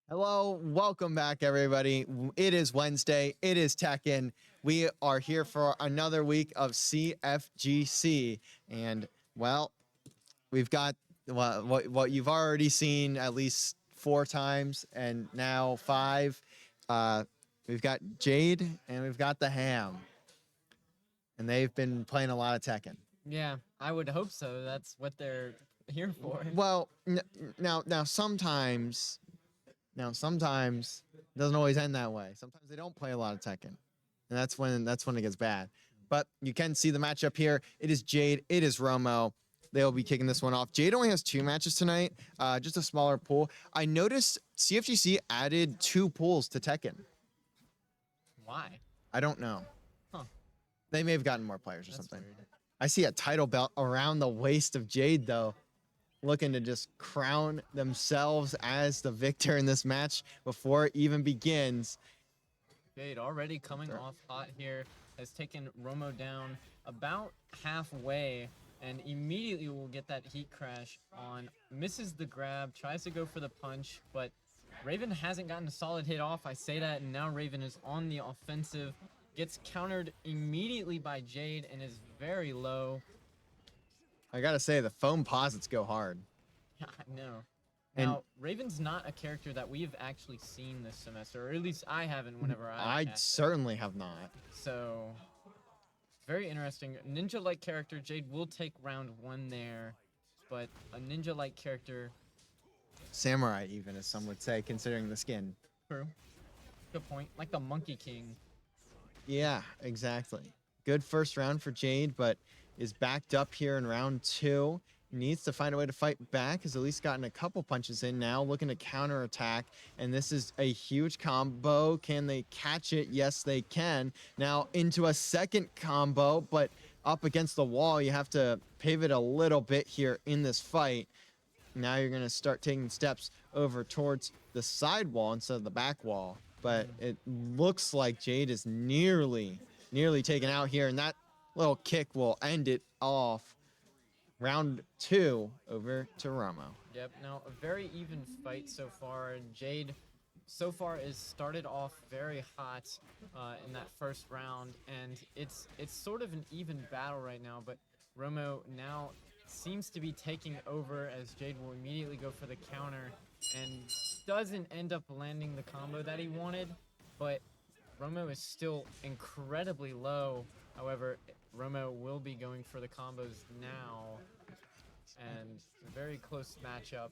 Hello, welcome back, everybody. It is Wednesday. It is Tekken. We are here for another week of CFGC, and well, we've got what you've already seen at least 4 times, and now 5. We've got Jade and we've got the Ham, and they've been playing a lot of Tekken. Yeah, I would hope so. That's what they're here for. Well, now sometimes it doesn't always end that way. Sometimes they don't play a lot of Tekken, and that's when it gets bad. But you can see the matchup here. It is Jade. It is Romo. They'll be kicking this one off. Jade only has 2 matches tonight, just a smaller pool. I noticed CFGC added 2 pools to Tekken. Why? I don't know. Huh. They may have gotten more players or That's something. weird. I see a title belt around the waist of Jade, though, looking to just crown themselves as the victor in this match before it even begins. Jade already coming off hot here, has taken Romo down about halfway and immediately will get that heat crash on. Misses the grab, tries to go for the punch, but Raven hasn't gotten a solid hit off. I say that, and now Raven is on the offensive. Gets countered immediately by Jade and is very low. I gotta say, the foam posits go hard. Yeah, no. And Now, Raven's not a character that we've actually seen this semester, or at least I haven't whenever I cast it. certainly have not. So, very interesting. Ninja-like character, Jade will take round 1 there, but a ninja-like character... Samurai, even, as some would say, considering the skin. True. Good point. Like the Monkey King. Yeah, exactly. Good first round for Jade, but is backed up here in round 2. Needs to find a way to fight back. Has at least gotten a couple punches in now, looking to counterattack. And this is a huge combo. Can they catch it? Yes, they can. Now into a second combo, but up against the wall. You have to pivot a little bit here in this fight. Now you're going to start taking steps over towards the side wall instead of the back wall. But it looks like Jade is nearly taken out here. And that little kick will end it off. Round 2 over to Romo. Yep, now a very even fight so far. Jade so far is started off very hot in that first round, and it's sort of an even battle right now, but Romo now seems to be taking over as Jade will immediately go for the counter and doesn't end up landing the combo that he wanted, but Romo is still incredibly low. However, Romo will be going for the combos now. And a very close matchup.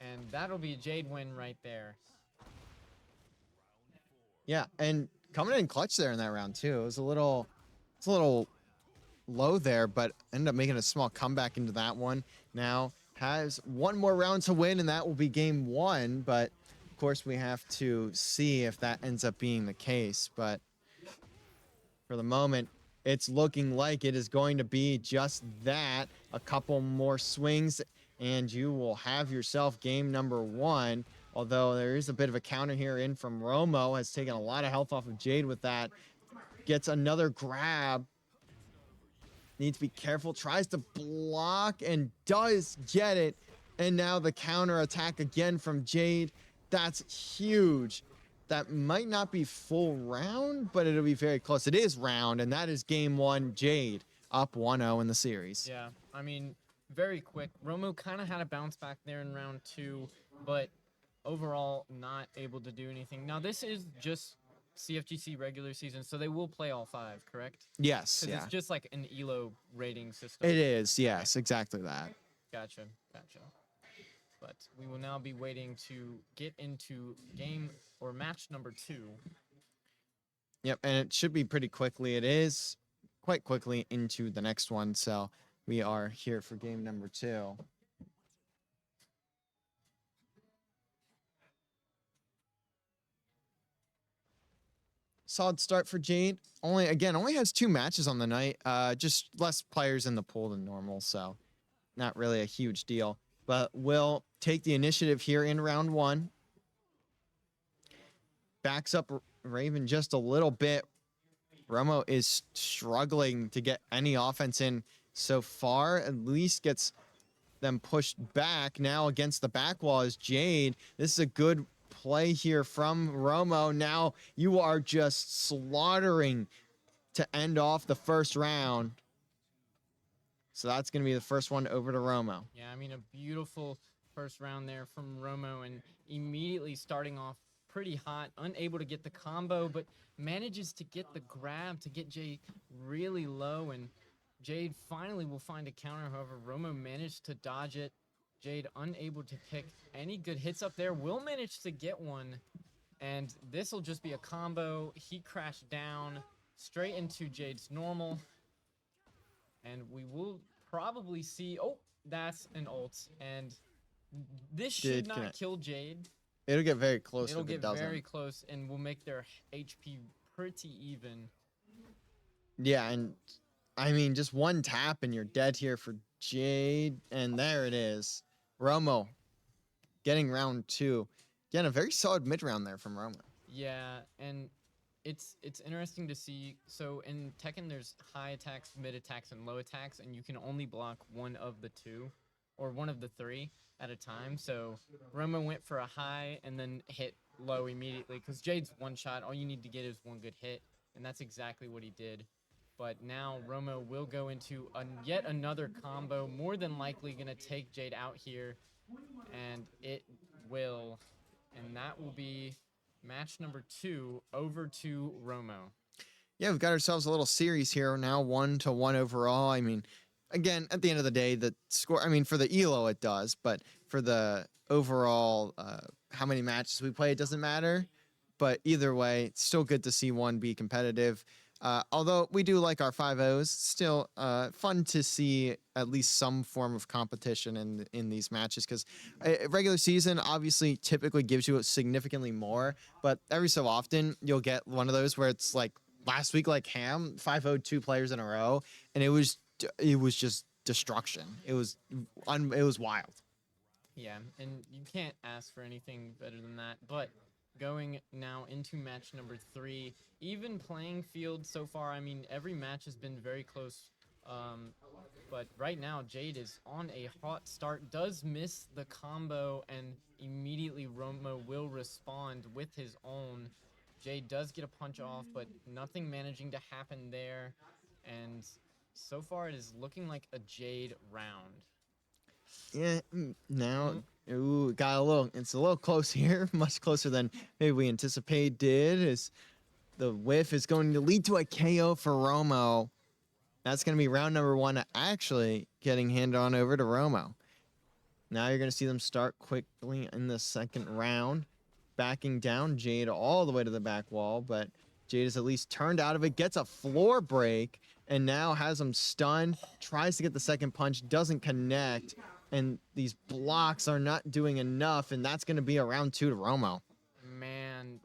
And that'll be a Jade win right there. Yeah, and coming in clutch there in that round too. It's a little low there, but ended up making a small comeback into that one. Now has 1 more round to win, and that will be game 1. But of course, we have to see if that ends up being the case. But for the moment, it's looking like it is going to be just that. A couple more swings, and you will have yourself game number 1. Although there is a bit of a counter here in from Romo. Has taken a lot of health off of Jade with that. Gets another grab. Needs to be careful. Tries to block and does get it. And now the counter attack again from Jade. That's huge. That might not be full round, but it'll be very close. It is round, and that is game 1. Jade up 1-0 in the series. Yeah, I mean, very quick. Romo kind of had a bounce back there in round 2, but overall not able to do anything. Now, this is just CFGC regular season, so they will play all 5, correct? Yes, yeah. It's just like an ELO rating system. It is, yes, exactly that. Gotcha. But we will now be waiting to get into game or match number 2. Yep, and it should be pretty quickly. It is quite quickly into the next one, so we are here for game number 2. Solid start for Jade. Only has 2 matches on the night. Just less players in the pool than normal, so not really a huge deal. But will take the initiative here in round 1. Backs up Raven just a little bit. Romo is struggling to get any offense in so far. At least gets them pushed back. Now against the back wall is Jade. This is a good play here from Romo. Now you are just slaughtering to end off the first round. So that's going to be the first one over to Romo. Yeah, I mean, a beautiful first round there from Romo, and immediately starting off pretty hot, unable to get the combo, but manages to get the grab to get Jade really low, and Jade finally will find a counter. However, Romo managed to dodge it. Jade unable to pick any good hits up there, will manage to get one, and this will just be a combo. He crashed down straight into Jade's normal, and we will probably see. Oh, that's an ult, and this should Did not connect. kill Jade. It'll get very close It'll if get it doesn't. very close, and will make their HP pretty even. Yeah, and I mean, just one tap and you're dead here for Jade. And there it is. Romo getting round 2. Again, a very solid mid round there from Romo. Yeah, and it's interesting to see. So in Tekken, there's high attacks, mid attacks, and low attacks, and you can only block one of the two, or one of the three at a time. So Romo went for a high and then hit low immediately, because Jade's one shot. All you need to get is one good hit, and that's exactly what he did. But now Romo will go into yet another combo, more than likely going to take Jade out here, and it will. And that will be match number 2 over to Romo. Yeah, we've got ourselves a little series here now, 1-1 overall. I mean, again, at the end of the day, the score, I mean, for the ELO it does, but for the overall, how many matches we play, it doesn't matter. But either way, it's still good to see one be competitive. Although we do like our 5-0s, still fun to see at least some form of competition in these matches, because regular season obviously typically gives you significantly more, but every so often you'll get one of those where it's like last week, like Ham 5-0'd 2 players in a row, and it was just destruction. It was wild. Yeah, and you can't ask for anything better than that. But going now into match number 3, even playing field so far. I mean, every match has been very close. But right now, Jade is on a hot start, does miss the combo, and immediately Romo will respond with his own. Jade does get a punch off, but nothing managing to happen there. And so far, it is looking like a Jade round. Yeah, now, ooh, it's a little close here, much closer than maybe we anticipated. Is the whiff is going to lead to a KO for Romo. That's going to be round number 1, actually getting handed on over to Romo. Now you're going to see them start quickly in the second round, backing down Jade all the way to the back wall, but Jade is at least turned out of it, gets a floor break, and now has him stunned, tries to get the second punch, doesn't connect, and these blocks are not doing enough, and that's going to be a round 2 to Romo. Man,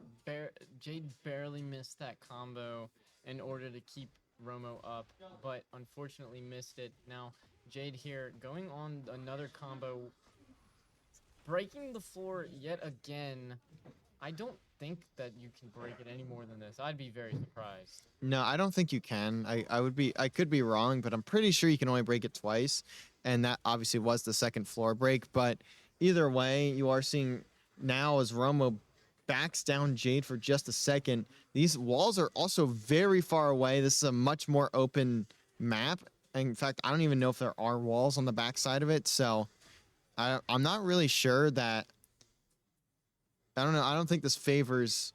Jade barely missed that combo in order to keep Romo up, but unfortunately missed it. Now, Jade here going on another combo, breaking the floor yet again. I don't think that you can break it any more than this. I'd be very surprised. No, I don't think you can. I could be wrong, but I'm pretty sure you can only break it twice, and that obviously was the second floor break. But either way, you are seeing now as Romo backs down Jade for just a second. These walls are also very far away. This is a much more open map. In fact, I don't even know if there are walls on the back side of it. So I'm not really sure that. I don't know. I don't think this favors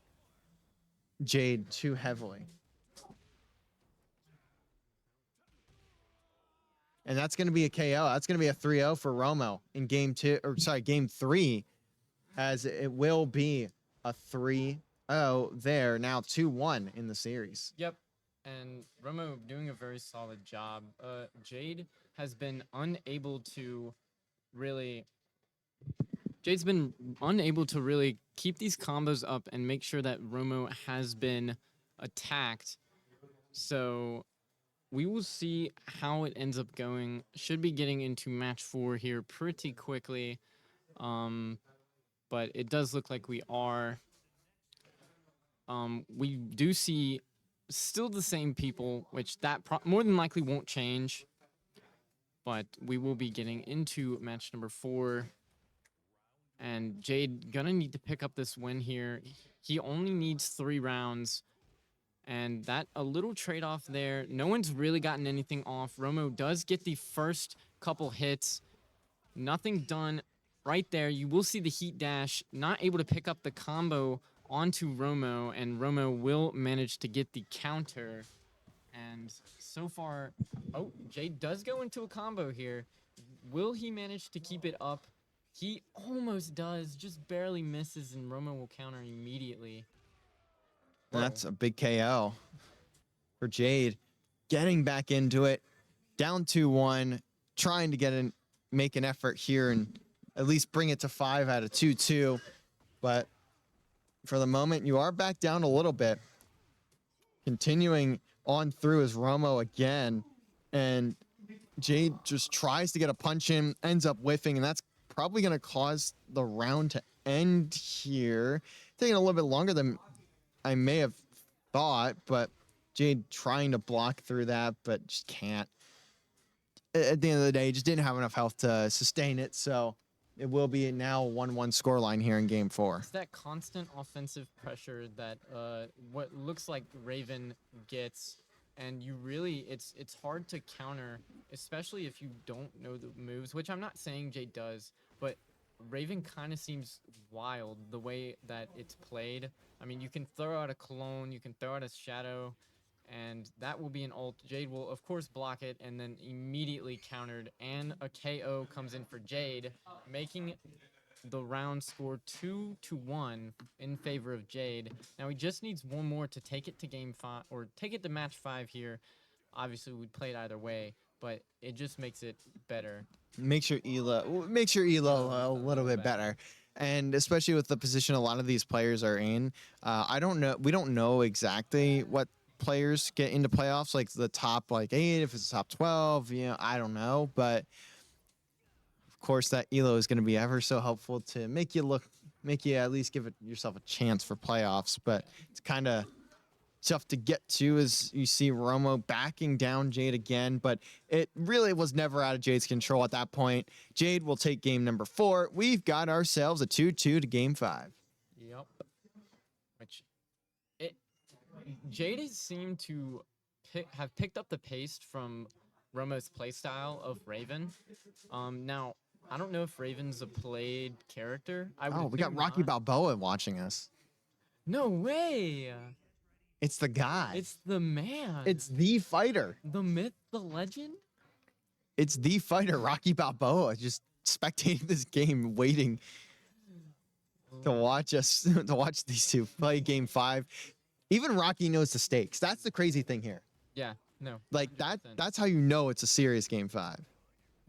Jade too heavily. And that's going to be a KO. That's going to be a 3-0 for Romo in game 3, as it will be a 3-0 there. Now 2-1 in the series. Yep. And Romo doing a very solid job. Jade has been unable to really... Jade's been unable to really keep these combos up and make sure that Romo has been attacked. So we will see how it ends up going. Should be getting into match 4 here pretty quickly. But it does look like we are. We do see still the same people, which that more than likely won't change. But we will be getting into match number 4. And Jade gonna need to pick up this win here. He only needs 3 rounds. And that a little trade-off there. No one's really gotten anything off. Romo does get the first couple hits. Nothing done right there. You will see the heat dash. Not able to pick up the combo onto Romo. And Romo will manage to get the counter. And so far... Oh, Jade does go into a combo here. Will he manage to keep it up? He almost does. Just barely misses. And Romo will counter immediately. That's a big KO for Jade. Getting back into it, down 2-1, trying to make an effort here and at least bring it to 5 out of 2-2. But for the moment, you are back down a little bit. Continuing on through is Romo again, and Jade just tries to get a punch in, ends up whiffing, and that's probably going to cause the round to end here. Taking a little bit longer than I may have thought, but Jade trying to block through that, but just can't. At the end of the day, just didn't have enough health to sustain it, so it will be now a 1-1 scoreline here in Game 4. It's that constant offensive pressure that what looks like Raven gets, and you really, it's hard to counter, especially if you don't know the moves, which I'm not saying Jade does, but Raven kind of seems wild the way that it's played. I mean, you can throw out a clone, you can throw out a shadow, and that will be an ult. Jade will, of course, block it, and then immediately countered, and a KO comes in for Jade, making the round score 2-1 in favor of Jade. Now, he just needs one more to take it to Game 5, or take it to Match 5 here. Obviously, we'd play it either way, but it just makes it better. Makes your elo a little bit better, and especially with the position a lot of these players are in. I don't know. We don't know exactly what players get into playoffs, like the top 8, if it's the top 12. I don't know, but of course that elo is going to be ever so helpful to make you at least give yourself a chance for playoffs. But it's kind of tough to get to as you see Romo backing down Jade again, but it really was never out of Jade's control at that point. Jade will take game number 4. We've got ourselves a 2-2 to Game 5. Yep. Jade has seemed to have picked up the pace from Romo's playstyle of Raven. Now, I don't know if Raven's a played character. We got Rocky Balboa watching us. No way! It's the guy. It's the man. It's the fighter. The myth, the legend? It's the fighter, Rocky Balboa, just spectating this game, waiting to watch these two play Game 5. Even Rocky knows the stakes. That's the crazy thing here. Yeah, no. Like 100%. that's how you know it's a serious Game 5.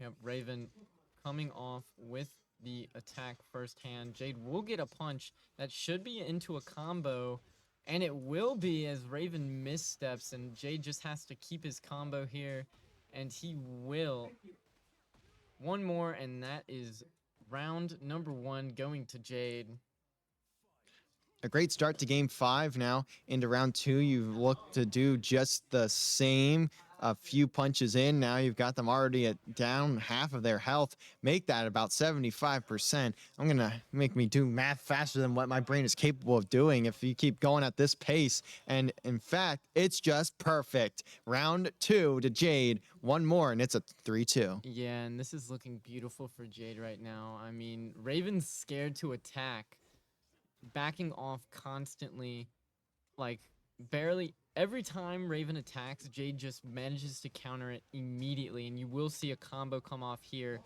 Yep, Raven coming off with the attack firsthand. Jade will get a punch that should be into a combo, and it will be as Raven missteps, and Jade just has to keep his combo here, and he will. One more, and that is round number 1 going to Jade. A great start to Game 5 now. Into round 2, you look to do just the same. A few punches in, now you've got them already at down half of their health. Make that about 75%. I'm going to make me do math faster than what my brain is capable of doing if you keep going at this pace. And in fact, it's just perfect. Round 2 to Jade. One more, and it's a 3-2. Yeah, and this is looking beautiful for Jade right now. I mean, Raven's scared to attack, backing off constantly, like barely. Every time Raven attacks, Jade just manages to counter it immediately, and you will see a combo come off here.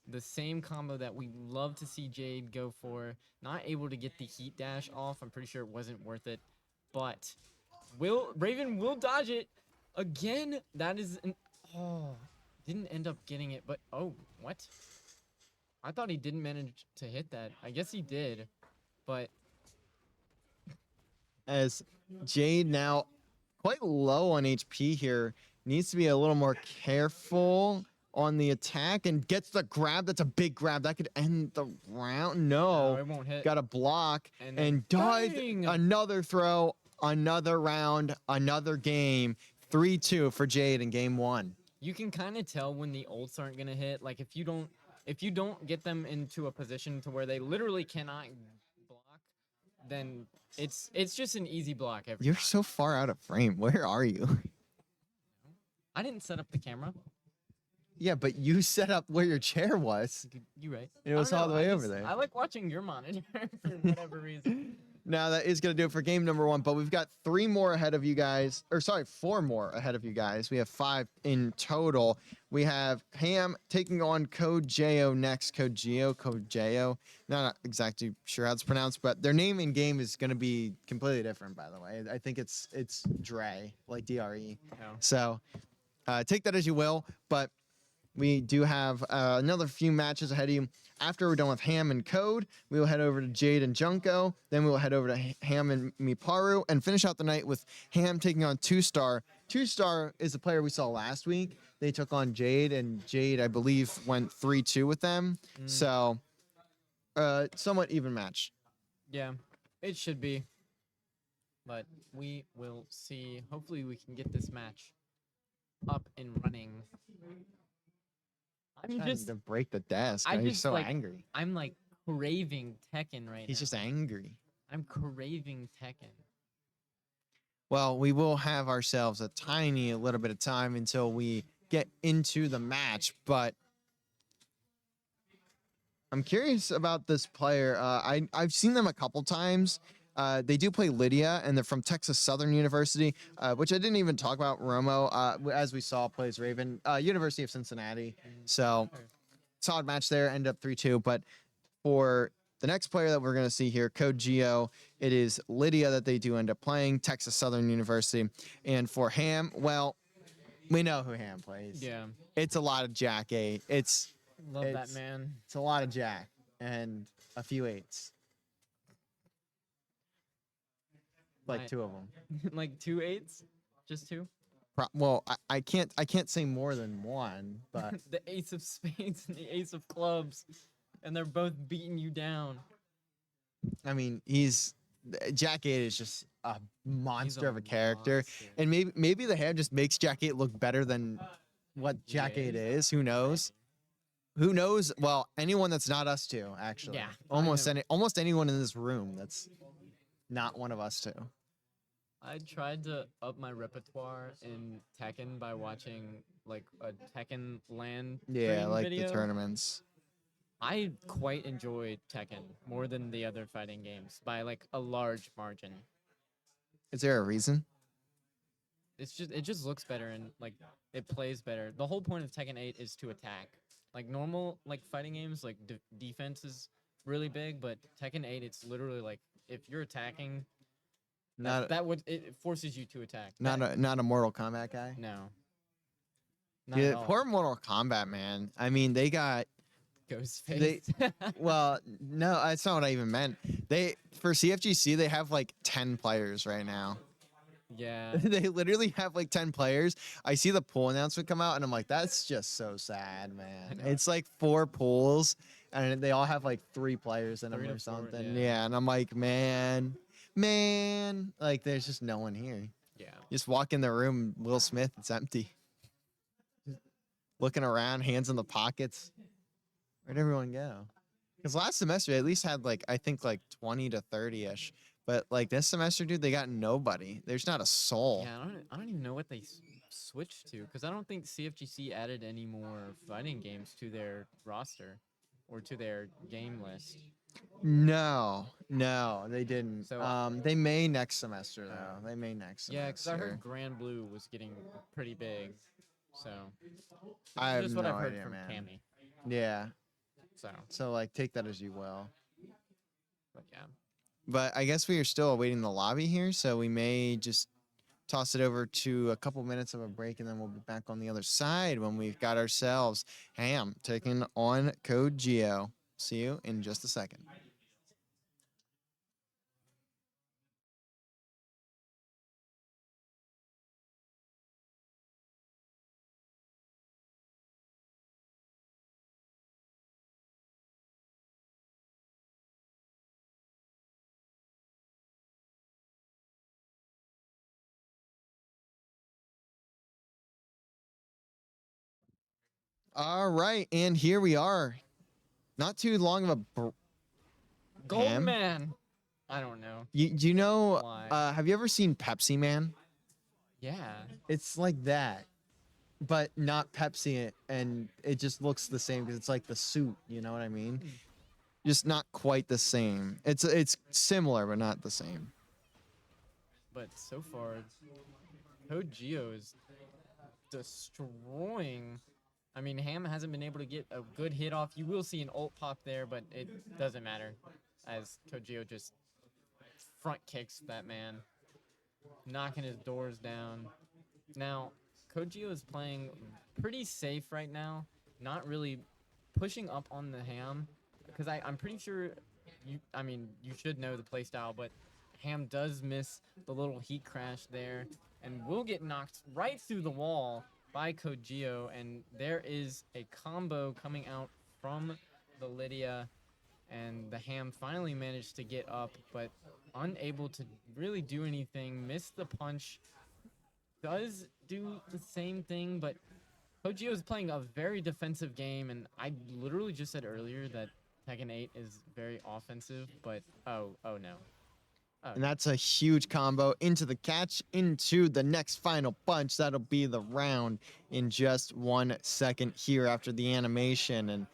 The same combo that we love to see Jade go for. Not able to get the heat dash off. I'm pretty sure it wasn't worth it, but Raven will dodge it again. That is didn't end up getting it, but what? I thought he didn't manage to hit that. I guess he did, but as Jade now quite low on HP here, needs to be a little more careful on the attack and gets the grab. That's a big grab. That could end the round. No, it won't hit. Got a block and dive. Bang! Another throw, another round, another game. 3-2 for Jade in Game 1. You can kind of tell when the ults aren't going to hit. Like, if you don't if you don't get them into a position to where they literally cannot block, then it's just an easy block every You're time. so far out of frame. Where are you? I didn't set up the camera. Yeah, but you set up where your chair was. You right. It I was don't all know, the way over there. I like watching your monitor for whatever reason. Now that is going to do it for game number 1, but we've got 3 more ahead of you guys, or sorry, 4 more ahead of you guys. We have 5 in total. We have Ham taking on Code Jo next. Code Jo. Not exactly sure how it's pronounced, but their name in game is going to be completely different, by the way. I think it's Dre, like DRE. No. So take that as you will, but we do have another few matches ahead of you. After we're done with Ham and Code, we will head over to Jade and Junko. Then we will head over to Ham and Miparu and finish out the night with Ham taking on 2-Star. 2-Star is the player we saw last week. They took on Jade, and Jade, I believe, went 3-2 with them. So, somewhat even match. Yeah, it should be. But we will see. Hopefully we can get this match up and running. I'm Trying just to break the desk. I He's just, so like, angry. I'm like craving Tekken right He's now. just angry. I'm craving Tekken. Well, we will have ourselves a tiny little bit of time until we get into the match, but I'm curious about this player. I've seen them a couple times. They do play Lydia, and they're from Texas Southern University, which I didn't even talk about. Romo, as we saw, plays Raven, University of Cincinnati. So solid match there. End up 3-2. But for the next player that we're going to see here, Code Geo, it is Lydia that they do end up playing, Texas Southern University. And for Ham, well, we know who Ham plays. Yeah, It's a lot of Jack 8. love that It's- man. It's a lot of Jack and a few 8s. Like My- 2 of them. Like 2 8s, just 2. Well, I can't say more than one, but The ace of spades and the ace of clubs, and they're both beating you down. I mean, Jack 8 is just a monster of a character, monster. and maybe the Ham just makes Jack 8 look better than what Jack 8 is. Who knows? Who knows? Well, anyone that's not us two, actually. Yeah, Almost anyone in this room that's not one of us two. I tried to up my repertoire in Tekken by watching like a Tekken LAN Yeah, stream like video. the tournaments. I quite enjoy Tekken more than the other fighting games by like a large margin. Is there a reason? It just looks better and like it plays better. The whole point of Tekken 8 is to attack. Like normal like fighting games, like defense is really big, but Tekken 8 it's literally like if you're attacking, Not it forces you to attack. not a Mortal Kombat guy. No. Not Yeah, at all. poor Mortal Kombat, man. I mean, they got Ghostface. well, no, that's not what I even meant. For CFGC they have like 10 players right now. Yeah. They literally have like 10 players. I see the pool announcement come out and I'm like, that's just so sad, man. know. It's like 4 pools and they all have like 3 players in them 3 or to 4, something. yeah. Yeah, and I'm like, man, like there's just no one here. Yeah. Just walk in the room, Will Smith, it's empty. Looking around, hands in the pockets. Where'd everyone go? Because last semester, they at least had like, I think like 20 to 30-ish. But like this semester, dude, they got nobody. There's not a soul. Yeah, I don't even know what they switched to because I don't think CFGC added any more fighting games to their roster or to their game list. No, they didn't. So, They may next semester though. They may next semester. Yeah, because I heard Grand Blue was getting pretty big. So I have just what no I've heard idea, from man. Cammy. Yeah. So, So like, take that as you will. but yeah. But I guess we are still awaiting the lobby here, so we may just toss it over to a couple minutes of a break, and then we'll be back on the other side when we've got ourselves Ham taking on Code Geo. See you in just a second. All right, and here we are not too long of a Gold Ham? Man. I don't know. Do you know? Why? Have you ever seen Pepsi Man? Yeah. It's like that, but not Pepsi, and it just looks the same because it's like the suit. You know what I mean? Just not quite the same. It's similar, but not the same. But so far, Code Geo is destroying. I mean, Ham hasn't been able to get a good hit off. You will see an ult pop there, but it doesn't matter, as Kojio just front kicks that man, knocking his doors down. Now, Kojio is playing pretty safe right now, not really pushing up on the Ham, because I'm pretty sure I mean, you should know the playstyle, but Ham does miss the little heat crash there and will get knocked right through the wall by Kojio, and there is a combo coming out from the Lydia, and the Ham finally managed to get up, but unable to really do anything. Missed the punch. Does do the same thing, but Kojio is playing a very defensive game, and I literally just said earlier that Tekken 8 is very offensive, but oh no. Oh, And that's a huge combo into the catch, into the next final punch. That'll be the round in just 1 second here after the animation. And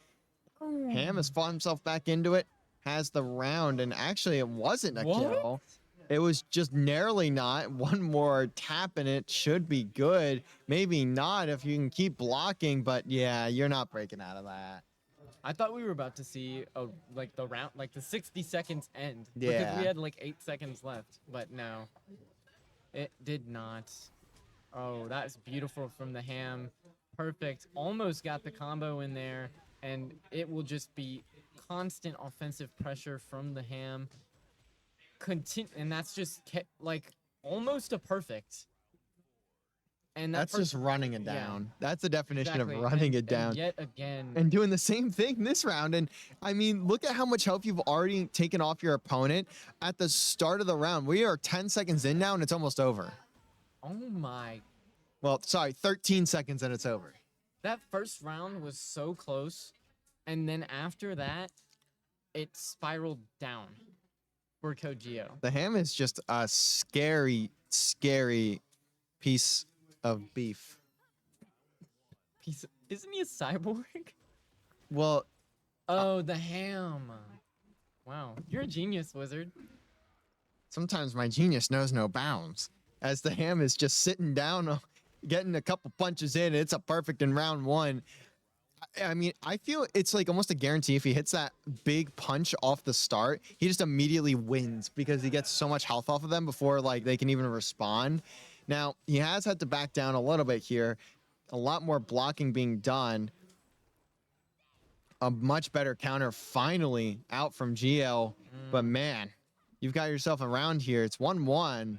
Ham has fought himself back into it, has the round, and actually it wasn't a kill. It was just narrowly not. One more tap and it should be good. Maybe not if you can keep blocking, but yeah, you're not breaking out of that. I thought we were about to see like the round, like the 60 seconds end, because Yeah. we had like 8 seconds left, but no, it did not. Oh, that's beautiful from the Ham. Perfect. Almost got the combo in there, and it will just be constant offensive pressure from the Ham. And that's just like almost a perfect. And That's just running it down. That's the definition exactly. of running it And down. yet again. And doing the same thing this round. And I mean, look at how much health you've already taken off your opponent at the start of the round. We are 10 seconds in now and it's almost over. Oh my. Well, sorry, 13 seconds and it's over. That first round was so close. And then after that, it spiraled down for Kojio. The Ham is just a scary, scary piece of beef. Isn't he a cyborg? Well, Oh, the Ham. Wow, you're a genius, Wizard. sometimes my genius knows no bounds. As the Ham is just sitting down, getting a couple punches in, it's a perfect in round 1. I mean, I feel it's like almost a guarantee if he hits that big punch off the start, he just immediately wins because he gets so much health off of them before like they can even respond. Now, he has had to back down a little bit here. A lot more blocking being done. A much better counter finally out from GL. But man, you've got yourself around here. It's 1-1.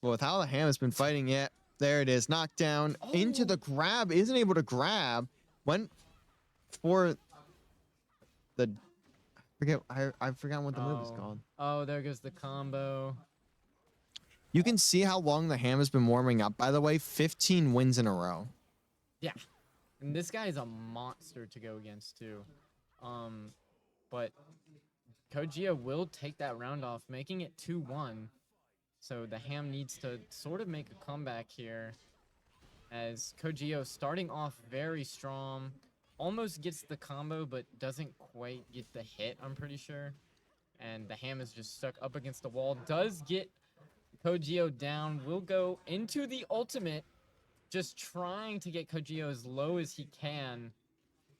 But with how the Ham has been fighting it, there it is. Knockdown into the grab. Isn't able to grab. Went for the... I forgot what the move is called. Oh, there goes the combo. You can see how long the Ham has been warming up, by the way. 15 wins in a row. Yeah. And this guy is a monster to go against, too. But Kojia will take that round off, making it 2-1. So the Ham needs to sort of make a comeback here, as Kojio starting off very strong, almost gets the combo, but doesn't quite get the hit, I'm pretty sure. And the Ham is just stuck up against the wall. Does get Kojio down, will go into the ultimate, just trying to get Kojio as low as he can.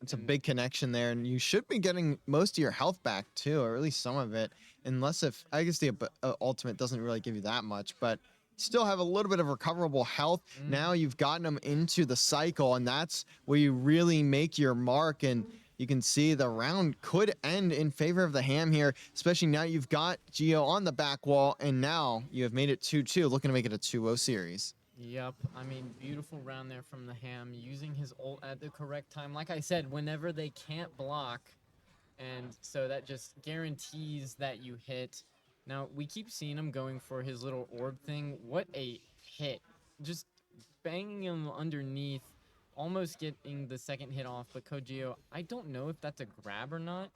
It's a big connection there, and you should be getting most of your health back too, or at least some of it. Unless if I guess the ultimate doesn't really give you that much, but still have a little bit of recoverable health. Now you've gotten them into the cycle, and that's where you really make your mark. And you can see the round could end in favor of the Ham here, especially now you've got Gio on the back wall, and now you have made it 2-2, looking to make it a 2-0 series. Yep, I mean, beautiful round there from the Ham, using his ult at the correct time. Like I said, whenever they can't block, and so that just guarantees that you hit. Now, we keep seeing him going for his little orb thing. What a hit. Just banging him underneath, almost getting the second hit off, but Kojio, I don't know if that's a grab or not,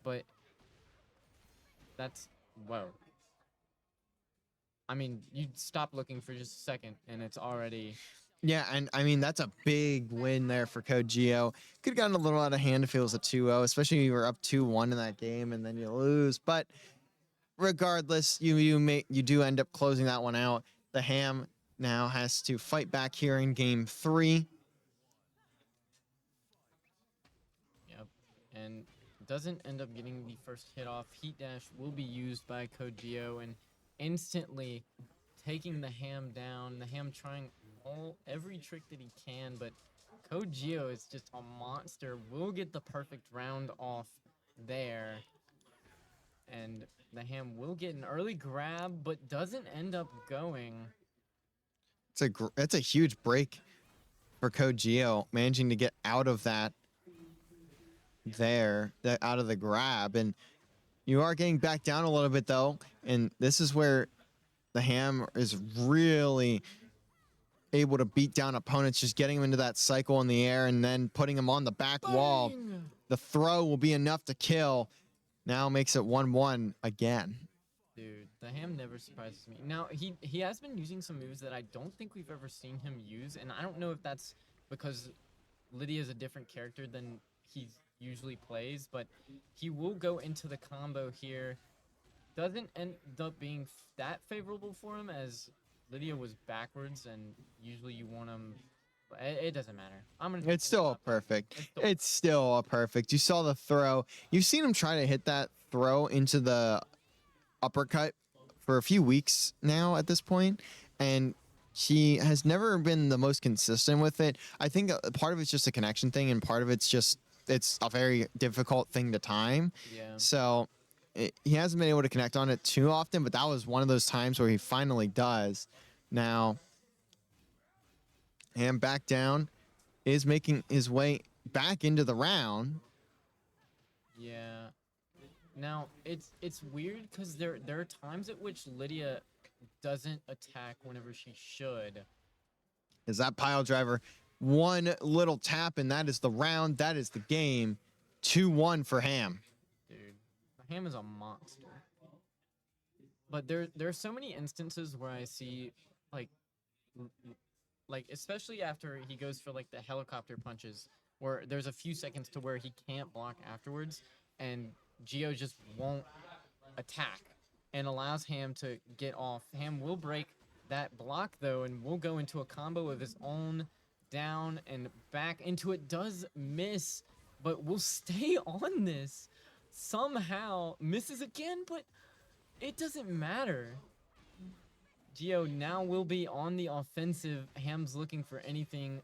but that's, whoa. I mean, you stop looking for just a second, and it's already... Yeah, and I mean, that's a big win there for Kojio. Could have gotten a little out of hand if it was a 2-0, especially if you were up 2-1 in that game and then you lose. But regardless, you do end up closing that one out. The Ham now has to fight back here in game 3. Yep, and doesn't end up getting the first hit off. Heat Dash will be used by Kojio and instantly taking the Ham down. The Ham trying every trick that he can, but Kojio is just a monster. Will get the perfect round off there. And the Ham will get an early grab, but doesn't end up going. It's a huge break for Kojio, managing to get out of that out of the grab. And you are getting back down a little bit, though. And this is where the Ham is really able to beat down opponents, just getting them into that cycle in the air and then putting them on the back wall. The throw will be enough to kill. Now makes it 1-1 again. Dude, the Ham never surprises me. Now, he has been using some moves that I don't think we've ever seen him use, and I don't know if that's because Lydia's a different character than he usually plays, but he will go into the combo here. Doesn't end up being that favorable for him, as Lydia was backwards, and usually you want him... It doesn't matter. It's still a perfect. It's still a perfect. You saw the throw. You've seen him try to hit that throw into the uppercut for a few weeks now at this point, and he has never been the most consistent with it. I think part of it's just a connection thing, and part of it's a very difficult thing to time. Yeah. So he hasn't been able to connect on it too often, but that was one of those times where he finally does. Now, Ham back down, is making his way back into the round. Yeah. Now, it's weird because there are times at which Lydia doesn't attack whenever she should. Is that pile driver? One little tap, and that is the round. That is the game. 2-1 for Ham. Dude, Ham is a monster. But there are so many instances where I see, like especially after he goes for like the helicopter punches, where there's a few seconds to where he can't block afterwards, and Gio just won't attack and allows Ham to get off. Ham will break that block though, and will go into a combo of his own, down and back into it. Does miss, but will stay on this. Somehow misses again, but it doesn't matter. Gio now will be on the offensive. Ham's looking for anything,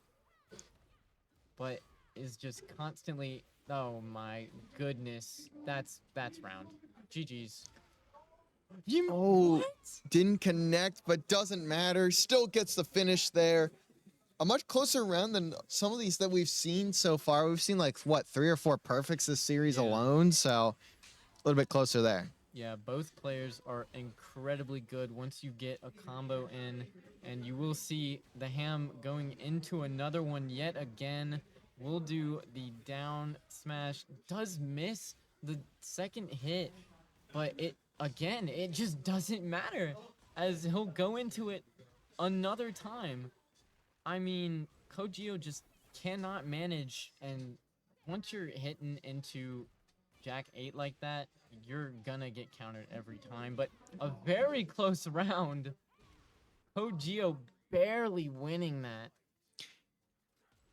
but is just constantly... Oh my goodness. That's round. GG's. Oh, didn't connect, but doesn't matter. Still gets the finish there. A much closer round than some of these that we've seen so far. We've seen like, what, 3 or 4 perfects this series alone, so a little bit closer there. Yeah, both players are incredibly good once you get a combo in, and you will see the Ham going into another one yet again. Will do the down smash. Does miss the second hit, but it just doesn't matter, as he'll go into it another time. I mean, Kojio just cannot manage, and once you're hitting into Jack 8 like that, you're gonna get countered every time. But a very close round. Kojio barely winning that.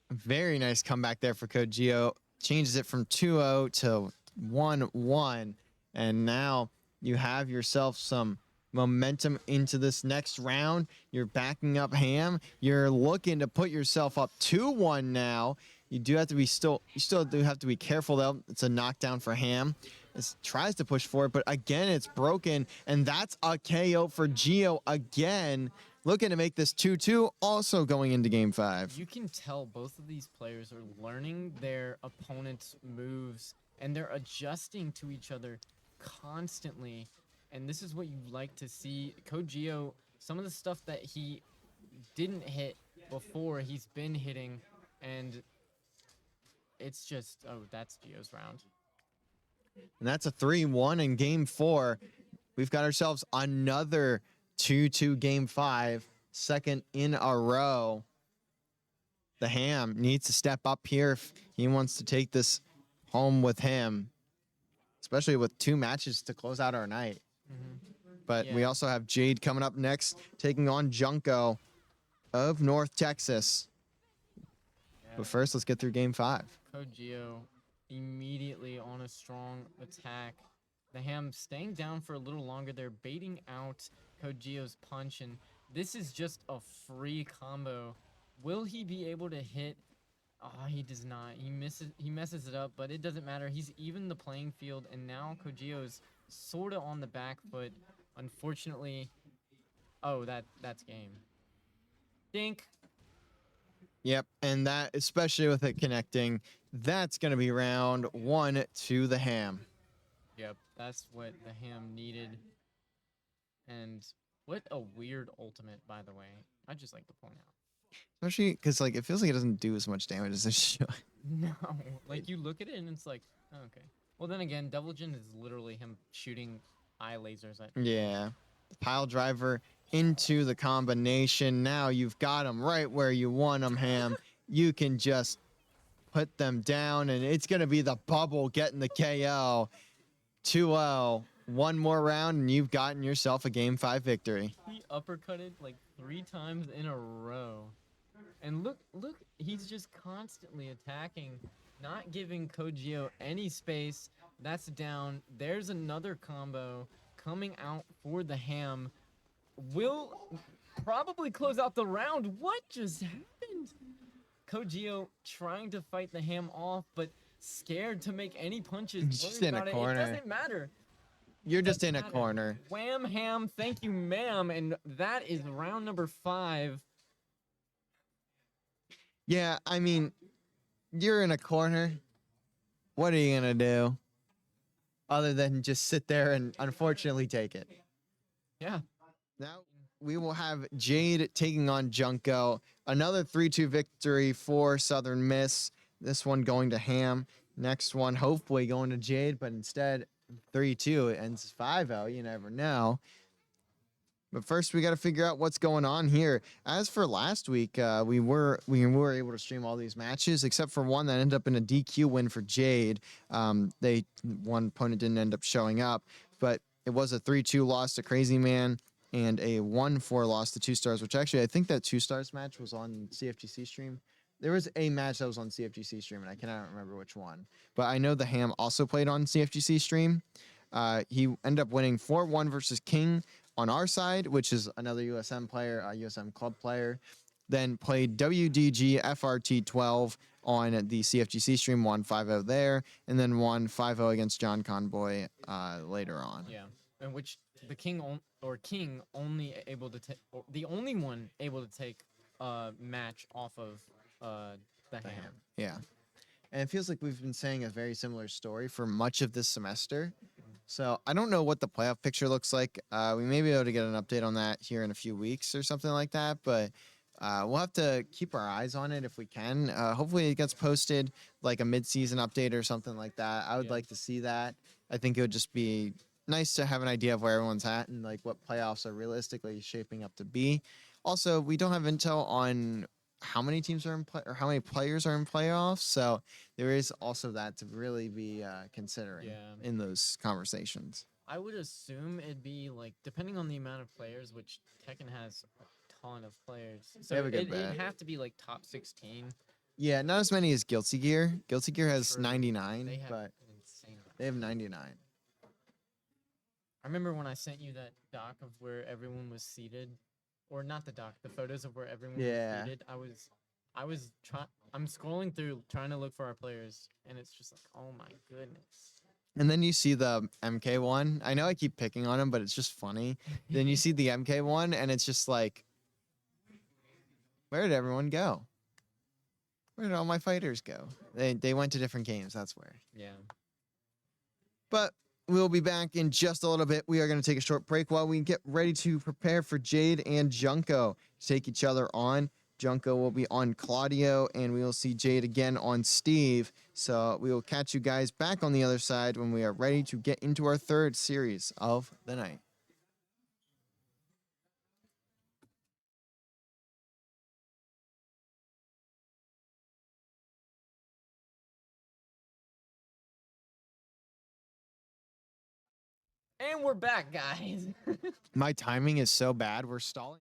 Very nice comeback there for Kojio. Changes it from 2-0 to 1-1. And now you have yourself some momentum into this next round. You're backing up Ham. You're looking to put yourself up 2-1 now. You do have to be you still do have to be careful though. It's a knockdown for Ham. It tries to push forward, but again, it's broken, and that's a KO for Gio again. Looking to make this 2-2, also going into game 5. You can tell both of these players are learning their opponent's moves, and they're adjusting to each other constantly. And this is what you like to see. Kojio, some of the stuff that he didn't hit before he's been hitting, and it's just, oh, that's Gio's round. And that's a 3-1 in game 4. We've got ourselves another 2-2 game 5, second in a row. The Ham needs to step up here if he wants to take this home with him, especially with 2 matches to close out our night. But we Yeah. also have Jade coming up next, taking on Junko of North Texas. But first, let's get through game 5. Code Geo immediately on a strong attack. The Ham staying down for a little longer. They're baiting out Code Geo's punch, and this is just a free combo. Will he be able to hit? Oh, he does not. He messes it up, but it doesn't matter. He's even the playing field, and now Kojiyo's sort of on the back foot. Unfortunately, oh, that's game. Dink. Yep, and that, especially with it connecting, that's going to be round 1 to the Ham. Yep, that's what the Ham needed. And what a weird ultimate, by the way. I'd just like to point out. Especially because, like, it feels like it doesn't do as much damage as it should. No, like you look at it and it's like, oh, okay. Well, then again, Devil Jin is literally him shooting eye lasers at. Yeah. Pile driver into the combination. Now you've got them right where you want them, Ham. You can just put them down, and it's going to be the bubble getting the KO. 2-0. One more round, and you've gotten yourself a Game 5 victory. He uppercutted like 3 times in a row. And look, he's just constantly attacking, not giving Kojio any space. That's down. There's another combo coming out for the Ham. Will probably close out the round. What just happened? Kojio trying to fight the Ham off, but scared to make any punches. He's just in a corner. It doesn't matter. You're just in a Matter. corner. Wham, Ham, thank you, ma'am. And that is round number 5. Yeah, I mean, you're in a corner. What are you going to do other than just sit there and unfortunately take it? Yeah. Now we will have Jade taking on Junko. Another 3-2 victory for Southern Miss. This one going to Ham. Next one hopefully going to Jade, but instead 3-2. It ends 5-0. You never know. But first, we got to figure out what's going on here. As for last week, we were able to stream all these matches, except for one that ended up in a DQ win for Jade. One opponent didn't end up showing up, but it was a 3-2 loss to Crazy Man and a 1-4 loss to 2 Stars, which actually I think that 2 Stars match was on CFGC stream. There was a match that was on CFGC stream, and I cannot remember which one. But I know the Ham also played on CFGC stream. He ended up winning 4-1 versus King on our side, which is another USM player, a USM club player. Then played WDG FRT 12 on the CFGC stream, won 5-0 there, and then won 5-0 against John Conboy later on. Yeah, and which the King only able to take, the only one able to take a match off of the Ham. Yeah. And it feels like we've been saying a very similar story for much of this semester. So I don't know what the playoff picture looks like. We may be able to get an update on that here in a few weeks or something like that. But we'll have to keep our eyes on it if we can. Hopefully it gets posted like a mid-season update or something like that. I would like to see that. I think it would just be nice to have an idea of where everyone's at and like what playoffs are realistically shaping up to be. Also, we don't have intel on how many teams are in play or how many players are in playoffs. So there is also that to really be considering in those conversations. I would assume it'd be like, depending on the amount of players, which Tekken has a ton of players. So it'd have to be like top 16. Yeah, not as many as Guilty Gear. Guilty Gear has 99, but insane they have 99. I remember when I sent you that doc of where everyone was seated. Or not the doc, the photos of where everyone was seated. I'm scrolling through trying to look for our players, and it's just like, oh my goodness. And then you see the MK one. I know I keep picking on him, but it's just funny. Then you see the MK one, and it's just like, where did everyone go? Where did all my fighters go? They went to different games, that's where. Yeah. But we'll be back in just a little bit. We are going to take a short break while we get ready to prepare for Jade and Junko to take each other on. Junko will be on Claudio, and we will see Jade again on Steve. So we will catch you guys back on the other side when we are ready to get into our third series of the night. And we're back, guys. My timing is so bad, we're stalling.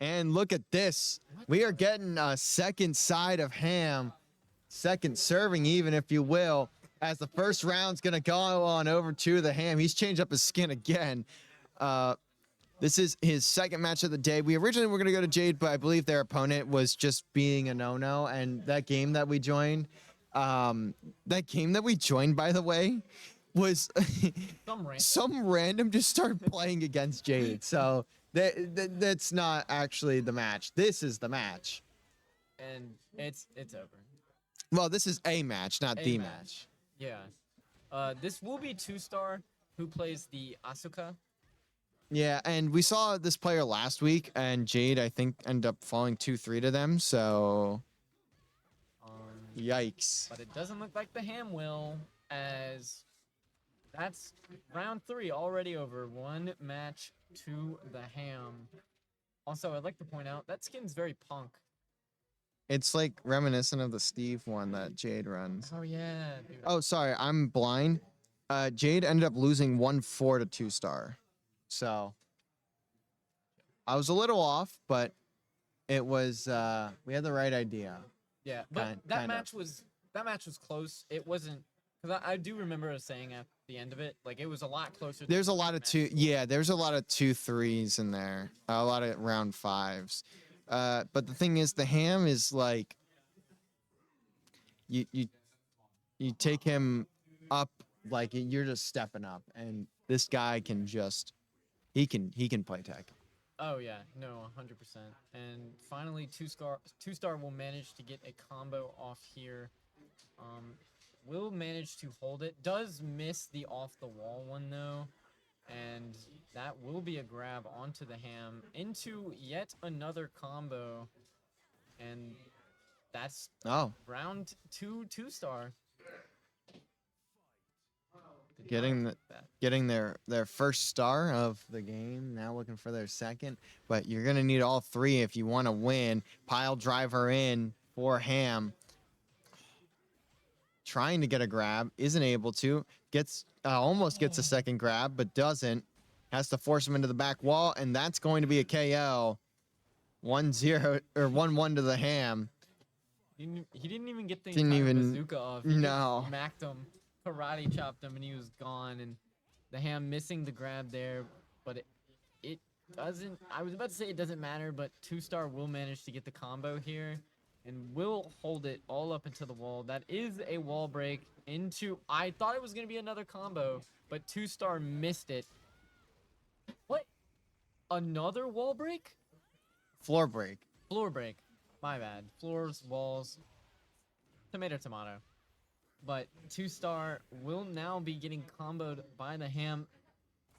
And look at this. We are getting a second side of ham, second serving even, if you will, as the first round's going to go on over to the ham. He's changed up his skin again. This is his second match of the day. We originally were going to go to Jade, but I believe their opponent was just being a no-no. And that game that we joined, by the way, was some random just started playing against Jade. So that's not actually the match. This is the match. And it's over. Well, this is a match, not the match. Yeah. This will be 2-star who plays the Asuka. Yeah, and we saw this player last week, and Jade, I think, ended up falling 2-3 to them, so... Yikes. But it doesn't look like the ham will, as that's round 3 already over. 1 match to the ham. Also, I'd like to point out, that skin's very punk. It's like reminiscent of the Steve one that Jade runs. Oh, yeah. Dude. Oh, sorry, I'm blind. Jade ended up losing 1-4 to 2-star. So I was a little off, but it was we had the right idea. Yeah, but that match was close. It wasn't Because I do remember us saying at the end of it, like it was a lot closer. There's a than lot of match two. score. Yeah, there's a lot of 2-3s in there. A lot of round fives. But the thing is, the ham is like you you you take him up like you're just stepping up, and this guy can just he can play tech. Oh yeah, no, 100%. And finally, two star will manage to get a combo off here. Um, will manage to hold it. Does miss the off the wall one though, and that will be a grab onto the ham into yet another combo, and that's Oh, round two star. Did not getting the, expect that. getting their first star of the game. Now looking for their second, but you're gonna need all three if you want to win. Pile driver in for ham. Trying to get a grab, isn't able to. Gets almost gets a second grab, but doesn't. Has to force him into the back wall, and that's going to be a KO. 1-0 or 1-1 to the ham. He didn't even get the Didn't entire even- bazooka off. He no. just smacked him, karate chopped him, and he was gone. And the ham missing the grab there, but it doesn't. I was about to say it doesn't matter, but two-star will manage to get the combo here, and will hold it all up into the wall. That is a wall break into. I thought it was gonna be another combo, but two-star missed it. What? Another wall break? Floor break. Floor break. My bad. Floors, walls, tomato, tomato. But two-star will now be getting comboed by the ham.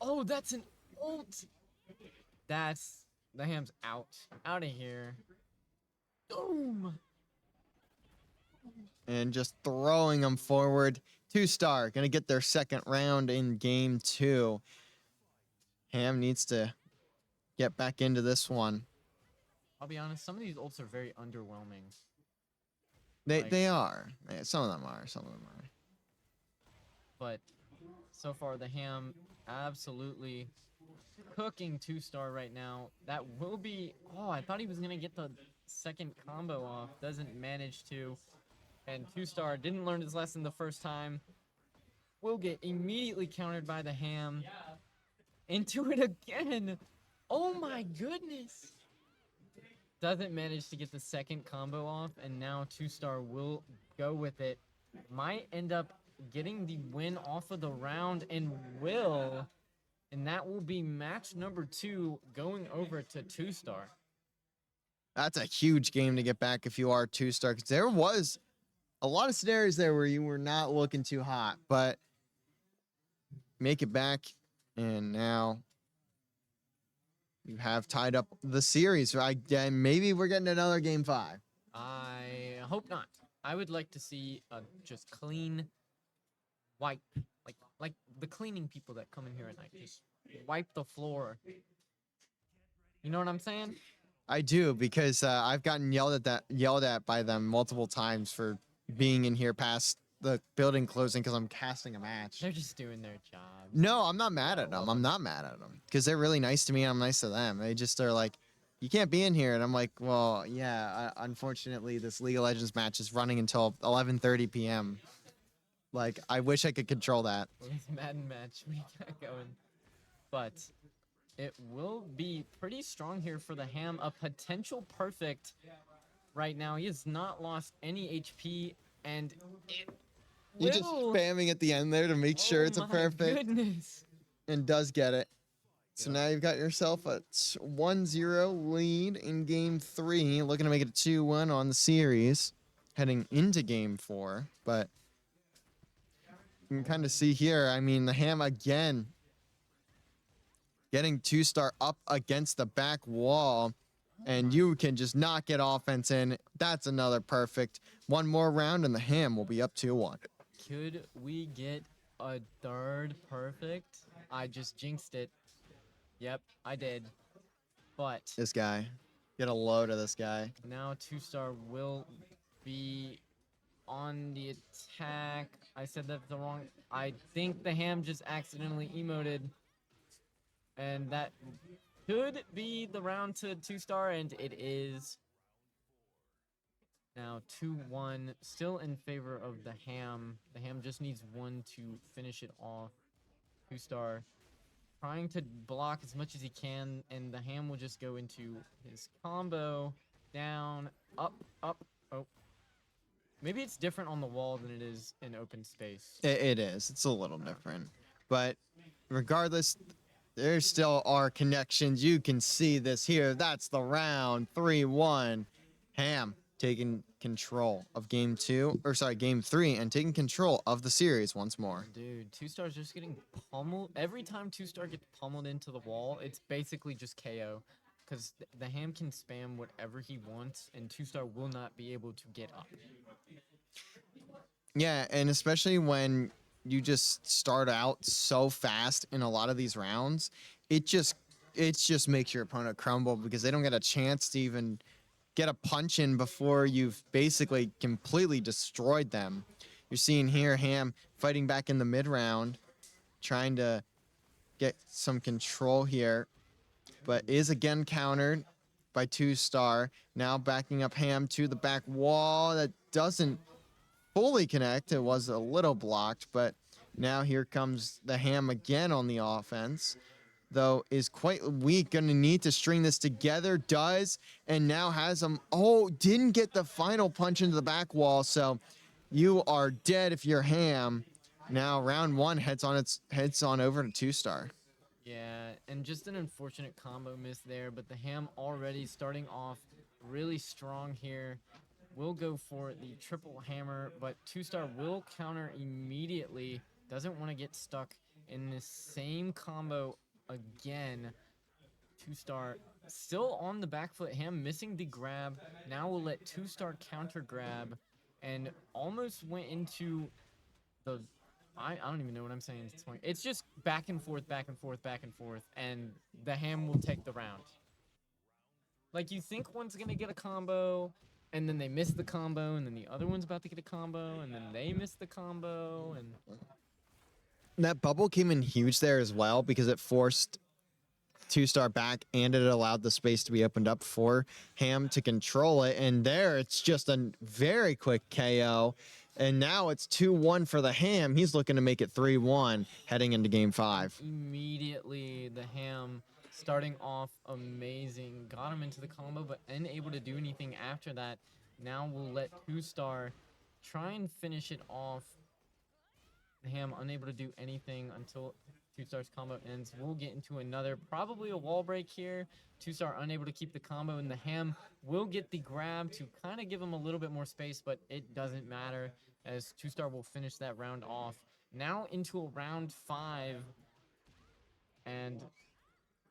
Oh, that's an ult. That's the ham's out. Out of here. Boom. And just throwing them forward. 2-star gonna get their second round in game 2. Ham needs to get back into this one. I'll be honest, some of these ults are very underwhelming. They Like- they are. Some of them are. Some of them are. But so far the ham absolutely cooking two-star right now. That will be. Oh, I thought he was gonna get the second combo off. Doesn't manage to. And two-star didn't learn his lesson the first time. Will get immediately countered by the ham. Into it again. Oh my goodness. Doesn't manage to get the second combo off, and now two-star will go with it. Might end up getting the win off of the round, and will. And that will be match number 2 going over to two-star. That's a huge game to get back if you are 2-star. 'Cause there was a lot of scenarios there where you were not looking too hot, but make it back, and now you have tied up the series. Right? And maybe we're getting another game 5. I hope not. I would like to see a just clean wipe, like the cleaning people that come in here at night. Just wipe the floor. You know what I'm saying? I do, because I've gotten yelled at by them multiple times for being in here past the building closing because I'm casting a match. They're just doing their job. No, I'm not mad at them. I'm not mad at them because they're really nice to me and I'm nice to them. They just are like, you can't be in here, and I'm like, well, yeah. Unfortunately, this League of Legends match is running until 11:30 p.m. Like, I wish I could control that. Well, this Madden match we got going, but it will be pretty strong here for the ham. A potential perfect right now. He has not lost any HP, and it You're just will. spamming at the end there to make sure Oh it's a my perfect, Goodness. and does get it. So Yeah. now you've got yourself a 1-0 lead in game 3, looking to make it a 2-1 on the series, heading into game 4. But you can kind of see here, I mean, the ham again getting 2-star up against the back wall, and you can just not get offense in. That's another perfect. One more round, and the ham will be up 2-1. Could we get a third perfect? I just jinxed it. Yep, I did. But This guy. Get a load of this guy. now two-star will be on the attack. I said that the wrong. I think the ham just accidentally emoted. And that could be the round to two-star, and it is. Now 2-1, still in favor of the Ham. The Ham just needs one to finish it off. Two-star trying to block as much as he can, and the Ham will just go into his combo. Down, up, up. Oh, maybe it's different on the wall than it is in open space. It is. It's a little different. But regardless, there still are connections. You can see this here. That's the round. 3-1. Ham taking control of game 3, and taking control of the series once more. Dude, Two-star's just getting pummeled. Every time Two-star gets pummeled into the wall, it's basically just KO. Because the Ham can spam whatever he wants, and Two-star will not be able to get up. Yeah, and especially when you just start out so fast in a lot of these rounds, it just makes your opponent crumble because they don't get a chance to even get a punch in before you've basically completely destroyed them. You're seeing here Ham fighting back in the mid round, trying to get some control here, but is again countered by Two-star. Now backing up Ham to the back wall. That doesn't fully connect. It was a little blocked, but now here comes the Ham again on the offense. Though is quite weak, gonna need to string this together, does, and now has him. Oh, didn't get the final punch into the back wall, so you are dead if you're Ham. Now round 1 heads on over to Two-star. Yeah, and just an unfortunate combo miss there, but the Ham already starting off really strong here. Will go for the triple hammer, but Two-star will counter immediately. Doesn't want to get stuck in the same combo again. Two-star still on the back foot. Ham missing the grab. Now we'll let Two-star counter grab, and almost went into the I don't even know what I'm saying at this point. It's just back and forth, back and forth, back and forth, and the Ham will take the round. Like, you think one's gonna get a combo, and then they miss the combo, and then the other one's about to get a combo, and then they miss the combo, and That bubble came in huge there as well because it forced Two-star back, and it allowed the space to be opened up for Ham to control it. And there, it's just a very quick KO. And now it's 2-1 for the Ham. He's looking to make it 3-1 heading into game 5. immediately the Ham starting off amazing. Got him into the combo, but unable to do anything after that. Now we'll let Two-star try and finish it off. Ham unable to do anything until Two-star's combo ends. We'll get into another, probably a wall break here. Two-star unable to keep the combo, and the Ham will get the grab to kind of give him a little bit more space, but it doesn't matter as Two-star will finish that round off. Now into a round 5, and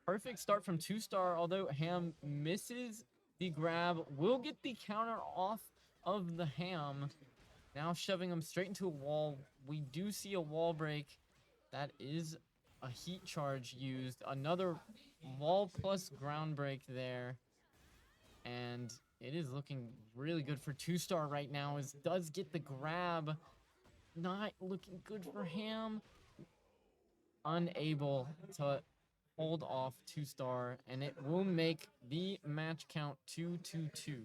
perfect start from Two-star, although Ham misses the grab. Will get the counter off of the Ham. Now shoving him straight into a wall. We do see a wall break. That is a heat charge used. Another wall plus ground break there. And it is looking really good for Two-star right now. As does get the grab. Not looking good for Ham. Unable to hold off Two-star. And it will make the match count 2-2-2.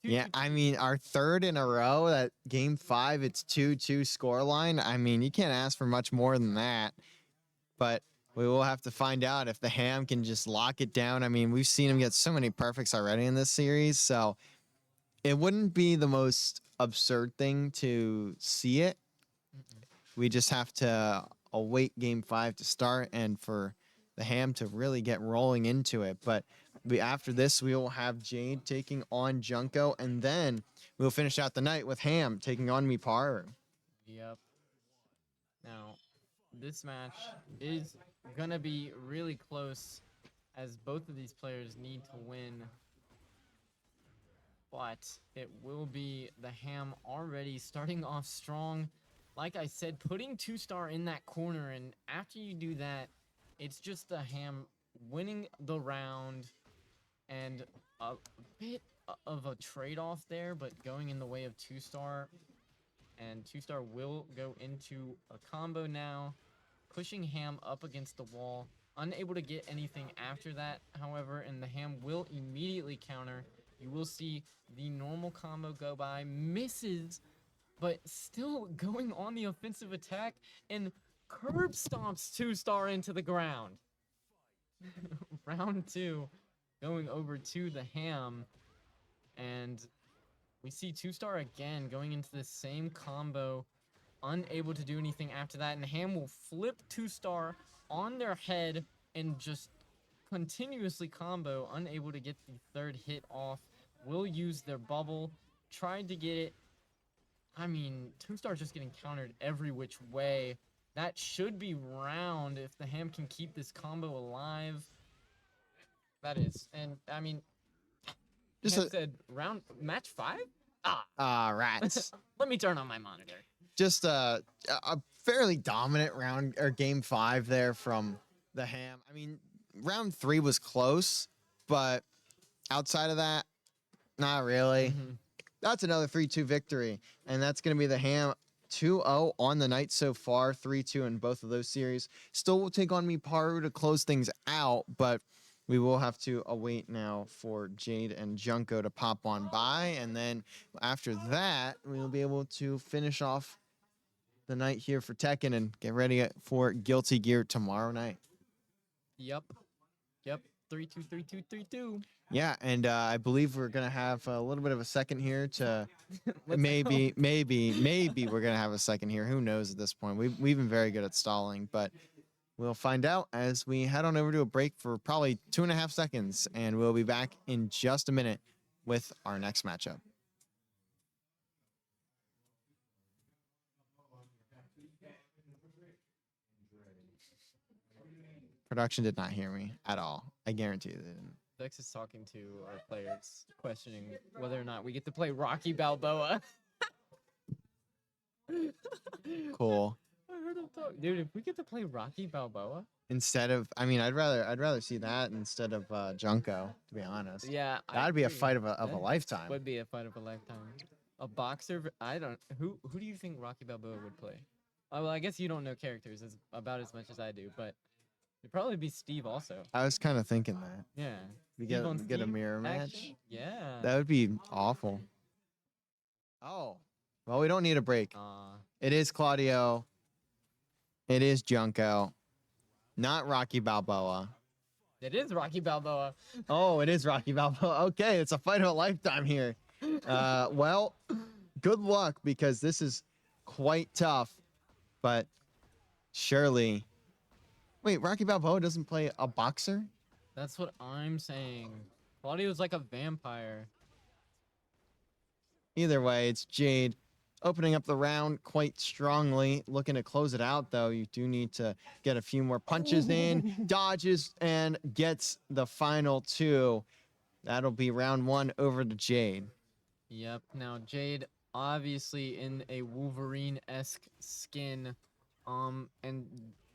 Yeah, I mean, our third in a row that game 5, it's 2-2 scoreline. I mean, you can't ask for much more than that. But we will have to find out if the Ham can just lock it down. I mean, we've seen him get so many perfects already in this series, so it wouldn't be the most absurd thing to see it. We just have to await game 5 to start and for the Ham to really get rolling into it. But after this, we will have Jade taking on Junko, and then we'll finish out the night with Ham taking on Miparu. Yep. Now, this match is gonna be really close as both of these players need to win. But it will be the Ham already starting off strong. Like I said, putting Two-star in that corner, and after you do that, it's just the Ham winning the round, and a bit of a trade-off there, but going in the way of Two-star. And Two-star will go into a combo now, pushing Ham up against the wall. Unable to get anything after that, however, and the Ham will immediately counter. You will see the normal combo go by, misses, but still going on the offensive attack and curb stomps 2-star into the ground. Round 2 going over to the Ham, and we see 2-star again going into the same combo, unable to do anything after that, and Ham will flip 2-star on their head and just continuously combo, unable to get the third hit off. Will use their bubble, tried to get it. I mean, 2-star just getting countered every which way. That should be round if the Ham can keep this combo alive. That is, and I mean, Just Ham said round match 5. rats. Let me turn on my monitor. Just a fairly dominant round or game 5 there from the Ham. I mean, round 3 was close, but outside of that, not really. That's another 3-2 victory, and that's going to be the Ham 2-0 on the night so far, 3-2 in both of those series. Still will take on Miparu to close things out, but we will have to await now for Jade and Junko to pop on by, and then after that, we will be able to finish off the night here for Tekken and get ready for Guilty Gear tomorrow night. Yep. 3-2, 3-2, 3-2. Yeah, and I believe we're gonna have a little bit of a second here to Let's maybe we're gonna have a second here. Who knows at this point? We've been very good at stalling, but we'll find out as we head on over to a break for probably 2.5 seconds, and we'll be back in just a minute with our next matchup. Production did not hear me at all. I guarantee they didn't. Vex is talking to our players, questioning whether or not we get to play Rocky Balboa. Cool. I heard him talk. Dude, if we get to play Rocky Balboa. Instead of, I mean, I'd rather see that instead of Junko, to be honest. Yeah. That'd be a fight of a lifetime. Would be a fight of a lifetime. A boxer. I don't. Who do you think Rocky Balboa would play? Oh, well, I guess you don't know characters about as much as I do, but it'd probably be Steve also. I was kind of thinking that. Yeah. We Steve on get a Steve mirror match. action? Yeah. That would be awful. Oh, well, we don't need a break. It is Claudio. It is Junko. Not Rocky Balboa. It is Rocky Balboa. Oh, it is Rocky Balboa. Okay, it's a fight of a lifetime here. Well, good luck because this is quite tough, but surely. Wait, Rocky Balboa doesn't play a boxer? That's what I'm saying. Claudio's like a vampire. Either way, it's Jade opening up the round quite strongly. Looking to close it out, though. You do need to get a few more punches in. Dodges and gets the final 2. That'll be round 1 over to Jade. Yep. Now, Jade obviously in a Wolverine-esque skin. And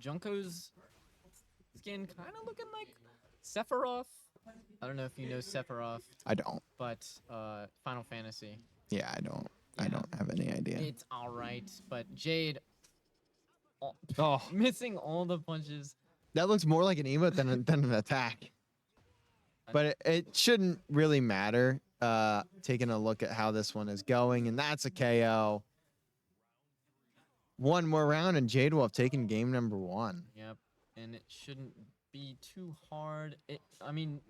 Junko's skin kind of looking like Sephiroth. I don't know if you know Sephiroth. I don't. But Final Fantasy. Yeah, I don't. I don't have any idea. It's all right, but Jade Oh, missing all the punches. that looks more like an emote than an attack. But it shouldn't really matter. Taking a look at how this one is going, and that's a KO. One more round, and Jade will have taken game number 1. Yep, and it shouldn't be too hard. I mean,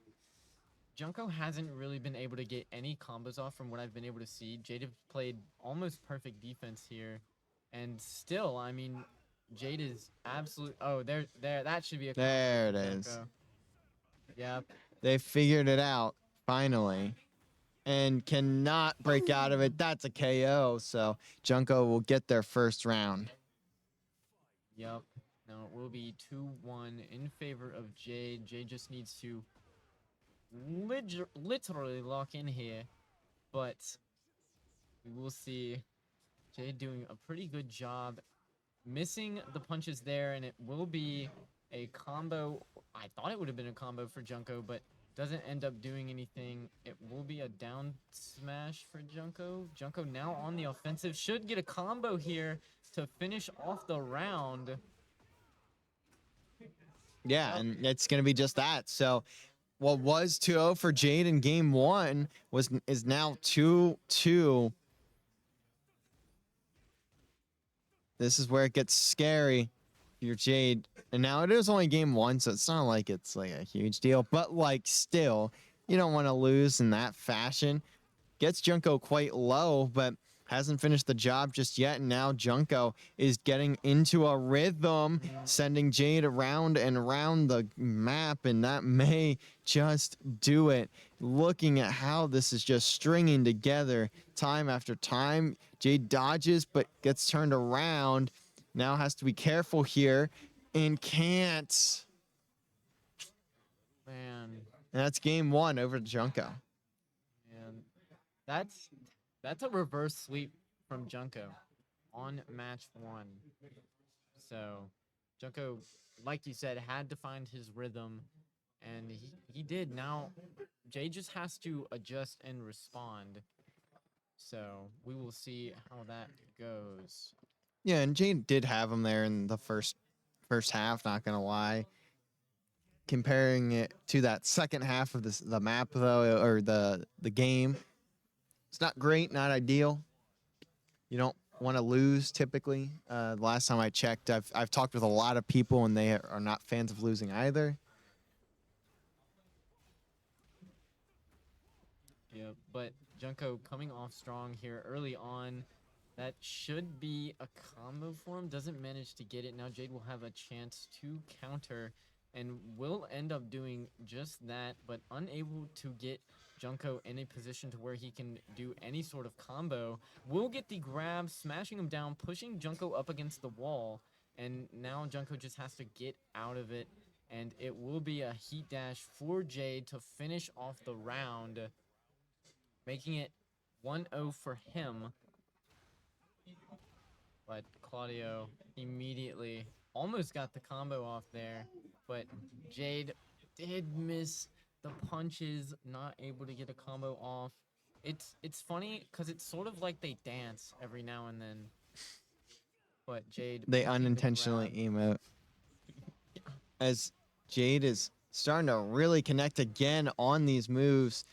Junko hasn't really been able to get any combos off from what I've been able to see. Jade have played almost perfect defense here, and still, I mean, Jade is absolute. Oh, there, that should be a. There it Junko. is. Yep. They figured it out finally, and cannot break out of it. That's a KO. So Junko will get their first round. Yep. Now it will be 2-1 in favor of Jade. Jade just needs to literally lock in here, but we will see Jade doing a pretty good job missing the punches there, and it will be a combo. I thought it would have been a combo for Junko, but doesn't end up doing anything. It will be a down smash for Junko. Junko now on the offensive, should get a combo here to finish off the round. Yeah, and it's going to be just that. So what was 2-0 for Jade in game 1 is now 2-2. This is where it gets scary for your Jade. And now it is only game 1, so it's not like it's like a huge deal. But like still, you don't want to lose in that fashion. Gets Junko quite low, but hasn't finished the job just yet. And now Junko is getting into a rhythm, sending Jade around and around the map, and that may just do it. Looking at how this is just stringing together time after time. Jade dodges, but gets turned around. Now has to be careful here and can't. Man, And that's game 1 over to Junko. man, that's that's a reverse sweep from Junko on match 1. So Junko, like you said, had to find his rhythm, and he did. Now Jay just has to adjust and respond. So we will see how that goes. Yeah, and Jade did have him there in the first half, not gonna lie. Comparing it to that second half of the map though, or the game, it's not great, not ideal. You don't want to lose typically. The last time I checked, I've talked with a lot of people and they are not fans of losing either. Yeah, but Junko coming off strong here early on. That should be a combo for him. Doesn't manage to get it. Now Jade will have a chance to counter and will end up doing just that, but unable to get Junko in a position to where he can do any sort of combo. Will get the grab, smashing him down, pushing Junko up against the wall, and now Junko just has to get out of it, and it will be a heat dash for Jade to finish off the round, making it 1-0 for him. But Claudio immediately almost got the combo off there, but Jade did miss the punches, not able to get a combo off. It's funny because it's sort of like they dance every now and then, but Jade They picking the unintentionally grab. emote as Jade is starting to really connect again on these moves.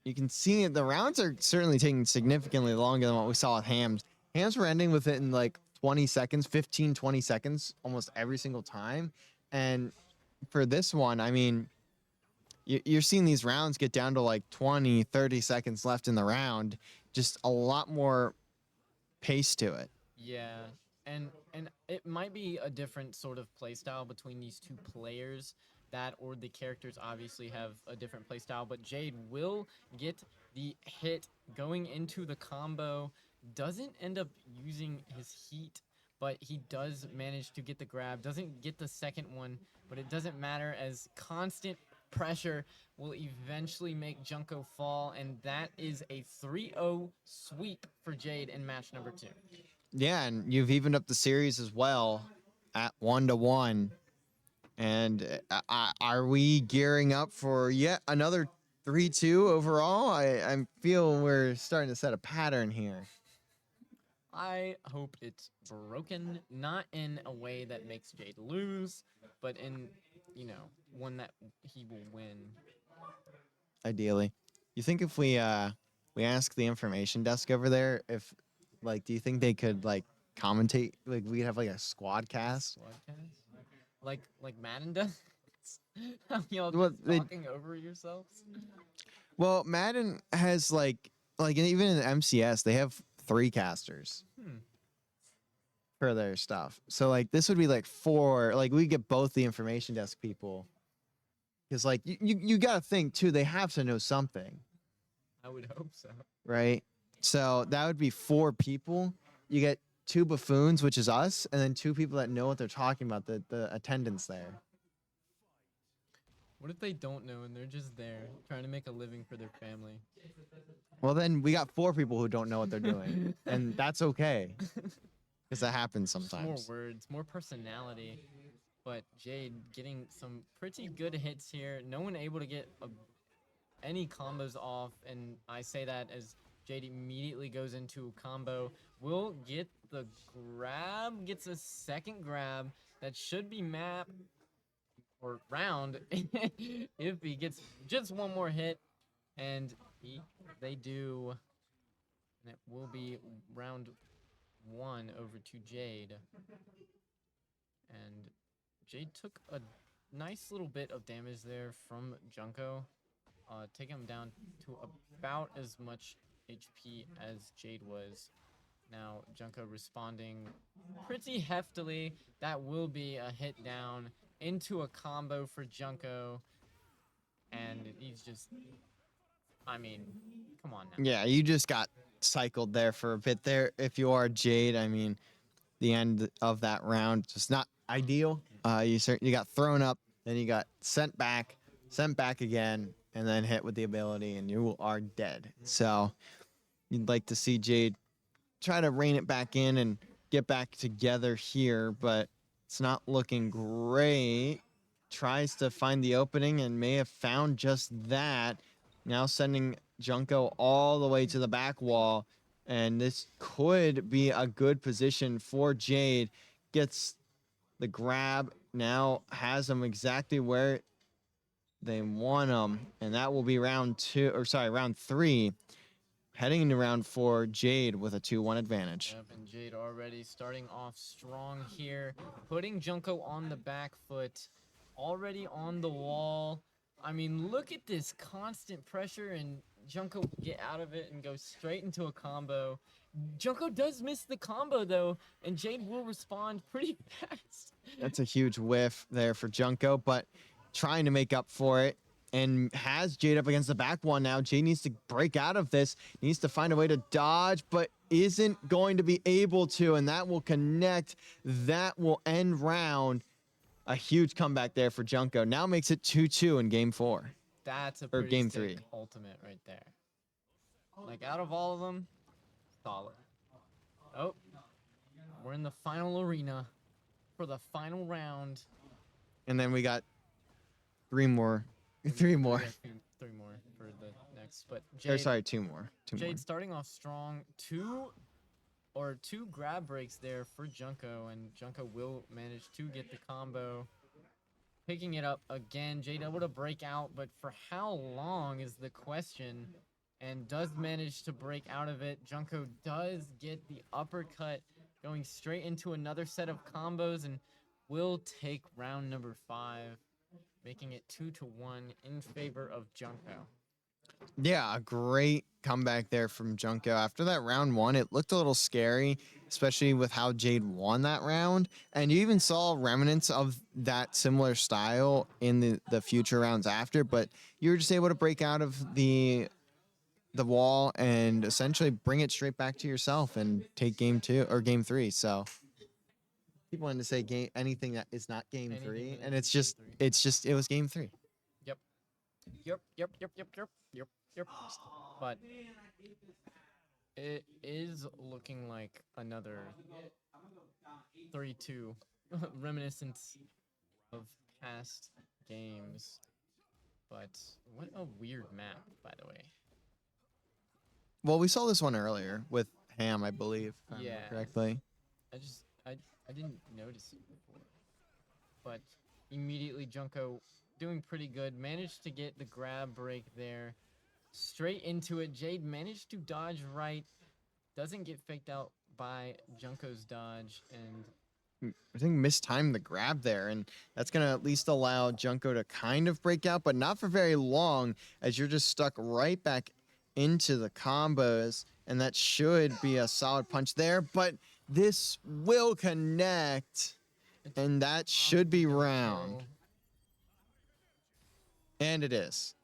You can see the rounds are certainly taking significantly longer than what we saw with Hams. Hams were ending with it in like 20 seconds, 15, 20 seconds almost every single time. And for this one, I mean, you're seeing these rounds get down to like 20, 30 seconds left in the round. Just a lot more pace to it. Yeah, and it might be a different sort of playstyle between these two players. That or the characters obviously have a different playstyle, but Jade will get the hit going into the combo. Doesn't end up using his heat, but he does manage to get the grab. Doesn't get the second one, but it doesn't matter as constant pressure will eventually make Junko fall, and that is a 3-0 sweep for Jade in match number 2. Yeah, and you've evened up the series as well at 1-1. And are we gearing up for yet another 3-2 overall? I feel we're starting to set a pattern here. I hope it's broken, not in a way that makes Jade lose, but in, one that he will win. Ideally, you think if we ask the information desk over there, if like, do you think they could like commentate? Like, we could have like a squad cast. Squadcast? Like Madden does? How y'all Well, just talking over yourselves? well, Madden has like even in the MCS they have 3 casters Hmm. for their stuff. So like this would be like 4. Like we get both the information desk people. Because like you got to think too, they have to know something, I would hope so. right? So that would be 4 people. You get 2 buffoons, which is us, and then 2 people that know what they're talking about, the attendants there. What if they don't know and they're just there trying to make a living for their family? Well, then we got 4 people who don't know what they're doing, and that's okay because that happens Just more sometimes. words, more personality. But Jade getting some pretty good hits here. No one able to get any combos off, and I say that as Jade immediately goes into a combo. Will get the grab, gets a second grab. That should be map or round if he gets just one more hit, and they do, and it will be round 1 over to Jade. And Jade took a nice little bit of damage there from Junko, taking him down to about as much HP as Jade was. Now Junko responding pretty heftily. That will be a hit down into a combo for Junko. And he's just, I mean, come on now. Yeah, you just got cycled there for a bit there. If you are Jade, I mean, the end of that round just not ideal. You got thrown up, then you got sent back again, and then hit with the ability, and you are dead. So you'd like to see Jade try to rein it back in and get back together here, but it's not looking great. Tries to find the opening and may have found just that. Now sending Junko all the way to the back wall. And this could be a good position for Jade. Gets the grab. Now has him exactly where they want him. And that will be round 3. Heading into round 4, Jade with a 2-1 advantage. Yep, and Jade already starting off strong here, putting Junko on the back foot, already on the wall. I mean, look at this constant pressure, and Junko get out of it and go straight into a combo. Junko does miss the combo though, and Jade will respond pretty fast. That's a huge whiff there for Junko, but trying to make up for it. And has Jade up against the back one now. Jade needs to break out of this. Needs to find a way to dodge, but isn't going to be able to. And that will connect. That will end round. A huge comeback there for Junko. Now makes it 2-2 in game 4. That's a or pretty game sick 3. ultimate right there. Like, out of all of them, solid. Oh, we're in the final arena for the final round. And then we got 3 more. 3 more. Three more for the next. But Or Jade, sorry, 2 more. 2 more. Jade starting off strong. Two grab breaks there for Junko, and Junko will manage to get the combo. Picking it up again. Jade able to break out, but for how long is the question? And does manage to break out of it. Junko does get the uppercut, going straight into another set of combos, and will take round number 5, making it 2-1 in favor of Junko. Yeah, a great comeback there from Junko. After that round 1, it looked a little scary, especially with how Jade won that round. And you even saw remnants of that similar style in the future rounds after, but you were just able to break out of the wall and essentially bring it straight back to yourself and take game 2 or game 3. So people wanted to say anything that is not game Anything 3, that and isn't game 3. it was game 3. Yep. But it is looking like another 3-2 reminiscence of past games. But what a weird map, by the way. Well, we saw this one earlier with Ham, I believe, if I remember Yeah. correctly. I didn't notice it before. But immediately Junko doing pretty good. Managed to get the grab break there. Straight into it. Jade managed to dodge right. Doesn't get faked out by Junko's dodge. And I think mistimed the grab there, and that's going to at least allow Junko to kind of break out, but not for very long, as you're just stuck right back into the combos, and that should be a solid punch there, but this will connect, and that should be round. And it is.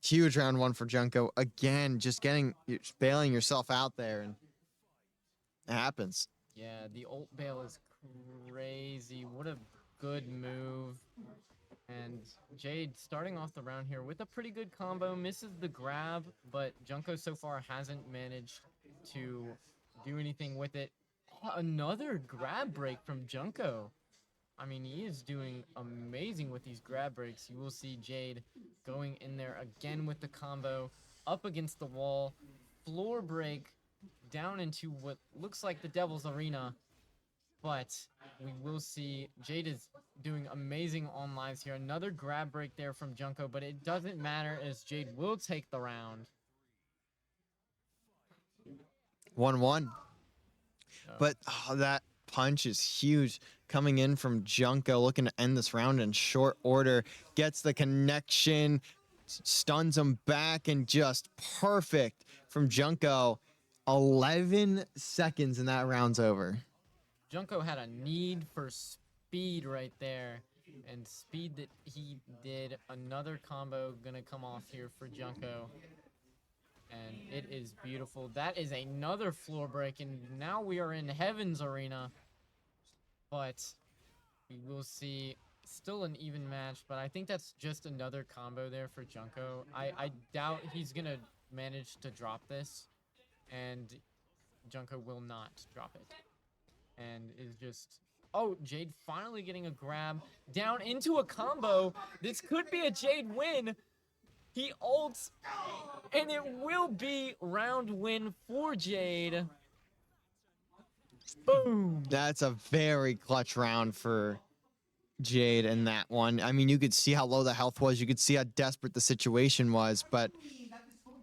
Huge round 1 for Junko. Again, just bailing yourself out there, and it happens. yeah, the ult bail is crazy. What a good move. And Jade starting off the round here with a pretty good combo. Misses the grab, but Junko so far hasn't managed to do anything with it. Another grab break from Junko. I mean, he is doing amazing with these grab breaks. You will see Jade going in there again with the combo, up against the wall, floor break, down into what looks like the Devil's Arena. but we will see Jade is doing amazing on lives here. Another grab break there from Junko, but it doesn't matter as Jade will take the round. 1-1. So, But that punch is huge coming in from Junko, looking to end this round in short order. Gets the connection, stuns him back, and just perfect from Junko. 11 seconds and that round's over. Junko had a need for speed right there, and speed that he did. Another combo gonna come off here for Junko, and it is beautiful. That is another floor break, and now we are in Heaven's Arena, but we will see. Still an even match, but I think that's just another combo there for Junko. I doubt he's gonna manage to drop this, and Junko will not drop it. And is just, oh, Jade finally getting a grab down into a combo. This could be a Jade win. He ults, and it will be round win for Jade. Boom. That's a very clutch round for Jade in that one. I mean, you could see how low the health was. You could see how desperate the situation was, but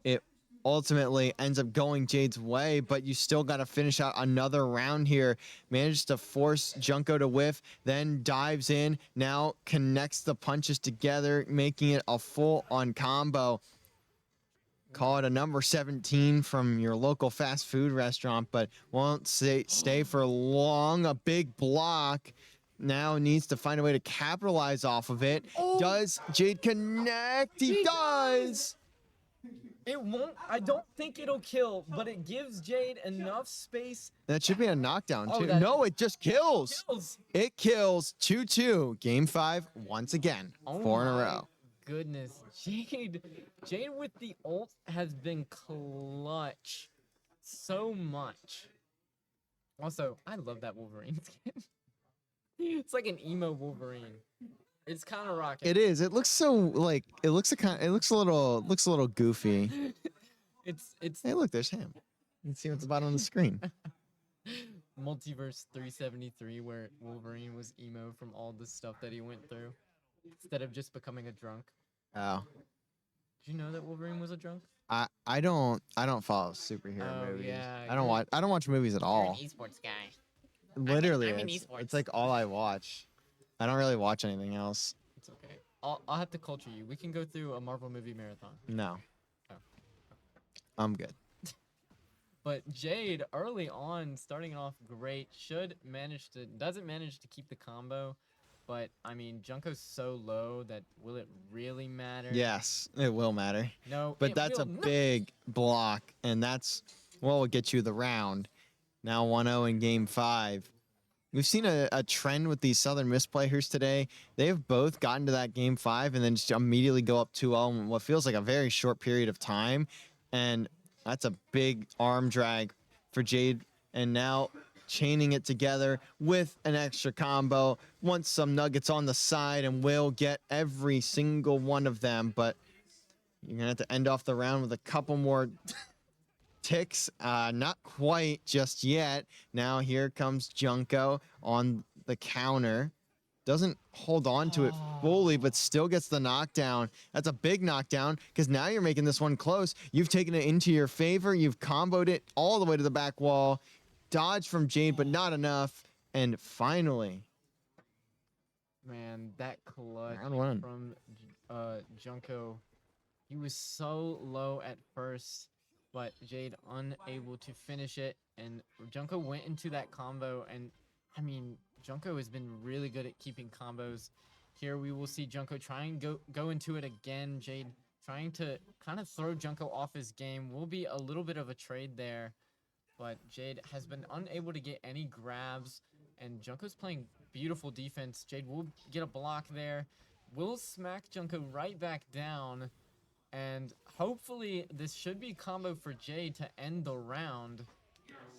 it ultimately ends up going Jade's way. But you still got to finish out another round here. Managed to force Junko to whiff, then dives in, now connects the punches together, making it a full-on combo. Call it a number 17 from your local fast food restaurant, but won't stay for long. A big block. Now needs to find a way to capitalize off of it. Oh. Does Jade connect? He does! It won't, I don't think it'll kill, but it gives Jade enough space. That should be a knockdown, Oh, too. that- No, it just kills. Kills. It kills 2-2. Game 5 once again. Oh 4 in a my row. Goodness, Jade with the ult has been clutch so much. Also, I love that Wolverine skin. It's like an emo Wolverine. It's kind of rocking. It is. It looks so like it looks a little goofy. It's Hey, look, there's him. You can see what's about on the screen. Multiverse 373 where Wolverine was emo from all the stuff that he went through instead of just becoming a drunk. Oh. Did you know that Wolverine was a drunk? I don't follow superhero Oh, movies. yeah, I don't watch movies at all. esports guy. Literally, I'm in it's esports. like all I watch. I don't really watch anything else. It's okay. I'll have to culture you. We can go through a Marvel movie marathon. No. Oh. I'm good. But Jade early on starting off great, doesn't manage to keep the combo, but I mean Junko's so low that will it really matter? Yes, it will matter. No, But it that's a will not. big block, and that's what will get you the round. Now 1-0 in game 5. We've seen a trend with these Southern Miss players today. They have both gotten to that game 5 and then just immediately go up 2-0 in what feels like a very short period of time. And that's a big arm drag for Jade. And now chaining it together with an extra combo. Wants some nuggets on the side and will get every single one of them. But you're going to have to end off the round with a couple more ticks. Not quite just yet. Now here comes Junko on the counter. Doesn't hold on to it fully, but still gets the knockdown. That's a big knockdown because now you're making this one close. You've taken it into your favor. You've comboed it all the way to the back wall. Dodge from Jade, but not enough. And finally, Man, that clutch round 1. from Junko. He was so low at first, but Jade unable to finish it, and Junko went into that combo, and I mean, Junko has been really good at keeping combos. Here we will see Junko try and go into it again. Jade trying to kind of throw Junko off his game. Will be a little bit of a trade there, but Jade has been unable to get any grabs, and Junko's playing beautiful defense. Jade will get a block there, will smack Junko right back down, and hopefully this should be combo for Jade to end the round.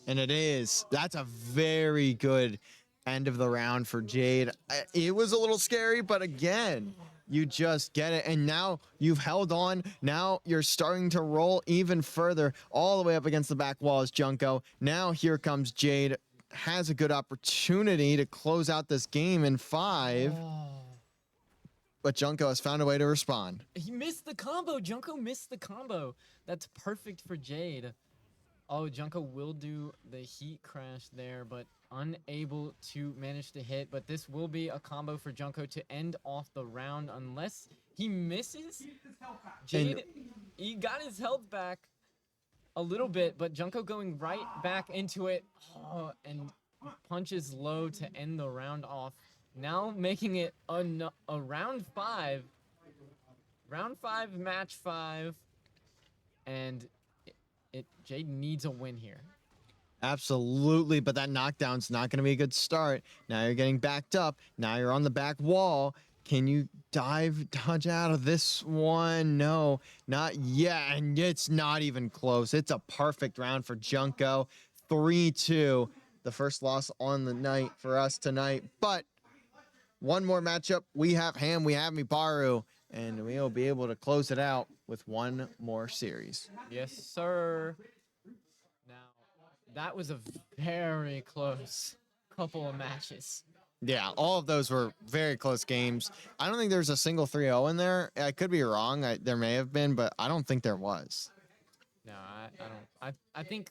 And it is. That's a very good end of the round for Jade. It was a little scary, but again, you just get it. And now you've held on. Now you're starting to roll even further all the way up against the back wall as Junko. Now here comes Jade has a good opportunity to close out this game in 5, Oh. but Junko has found a way to respond. He missed the combo. Junko missed the combo. That's perfect for Jade. Oh, Junko will do the heat crash there, but unable to manage to hit. But this will be a combo for Junko to end off the round unless he misses. Jade, he got his health back a little bit, but Junko going right back into it and punches low to end the round off. Now making it a round 5. Round 5, match 5. And Jade needs a win here. Absolutely, but that knockdown's not going to be a good start. Now you're getting backed up. Now you're on the back wall. Can you dodge out of this one? No, not yet. And it's not even close. It's a perfect round for Junko. 3-2. The first loss on the night for us tonight. But one more matchup. We have Ham, we have Miparu, and we'll be able to close it out with one more series. Yes, sir. Now, that was a very close couple of matches. Yeah, all of those were very close games. I don't think there's a single 3-0 in there. I could be wrong. There may have been, but I don't think there was. No, I don't. I think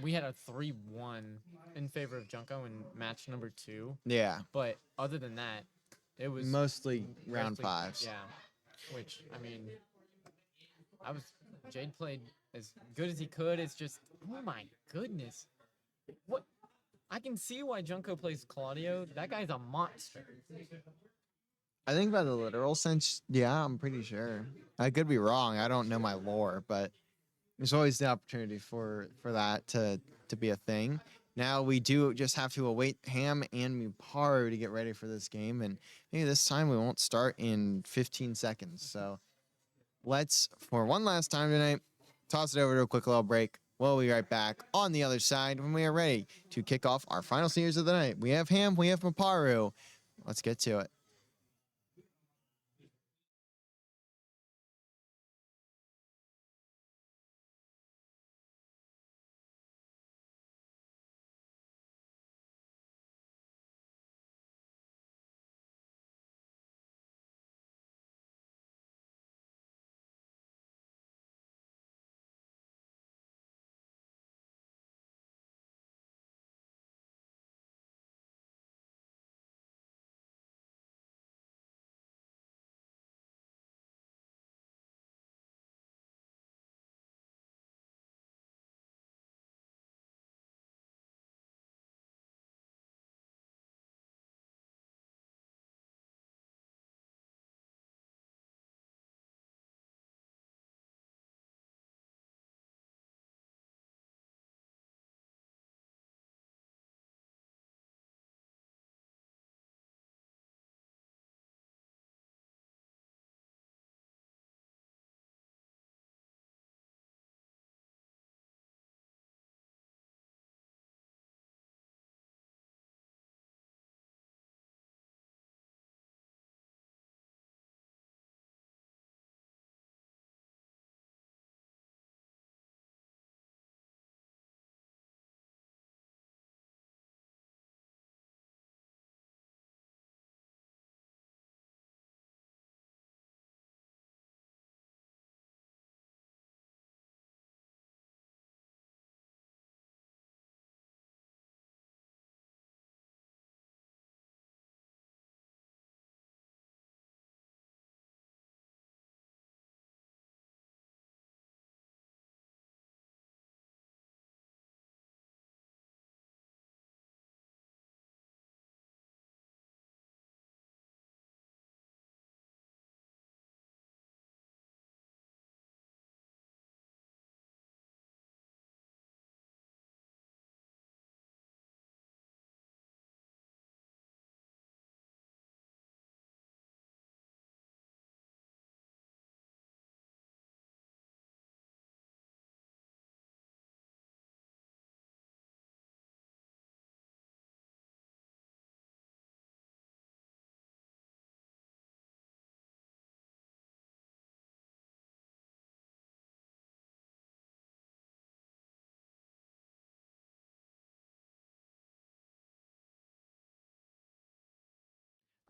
we had a 3-1 in favor of Junko in match number 2. Yeah. But other than that, it was Mostly round 5s. Yeah. Which, I mean, Jade played as good as he could. It's just, oh my goodness. What? I can see why Junko plays Claudio. That guy's a monster. I think by the literal sense, yeah, I'm pretty sure. I could be wrong. I don't know my lore, but there's always the opportunity for that to be a thing. Now we do just have to await Ham and Miparu to get ready for this game, and maybe this time we won't start in 15 seconds. So let's, for one last time tonight, toss it over to a quick little break. We'll be right back on the other side when we are ready to kick off our final series of the night. We have Ham, we have Miparu. Let's get to it.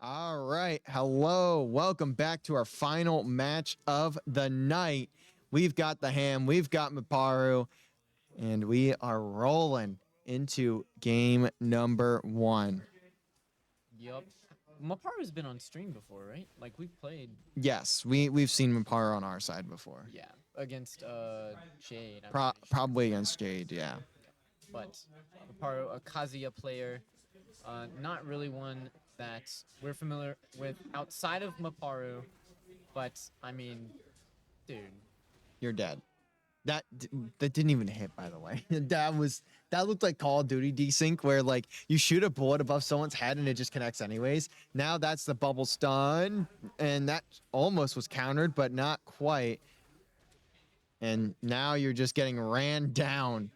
All right. Hello. Welcome back to our final match of the night. We've got the Ham, we've got Maparu, and we are rolling into game number 1. Yup. Maparu's been on stream before, right? Like we've played, Yes, we've seen Maparu on our side before. yeah, against Jade. I'm pretty sure. Probably against Jade, yeah. But Maparu, a Kazuya player, not really one that we're familiar with outside of Maparu. But I mean, dude, You're dead. That didn't even hit, by the way. That looked like Call of Duty desync, where like you shoot a bullet above someone's head and it just connects anyways. Now that's the bubble stun, and that almost was countered, but not quite. And now you're just getting ran down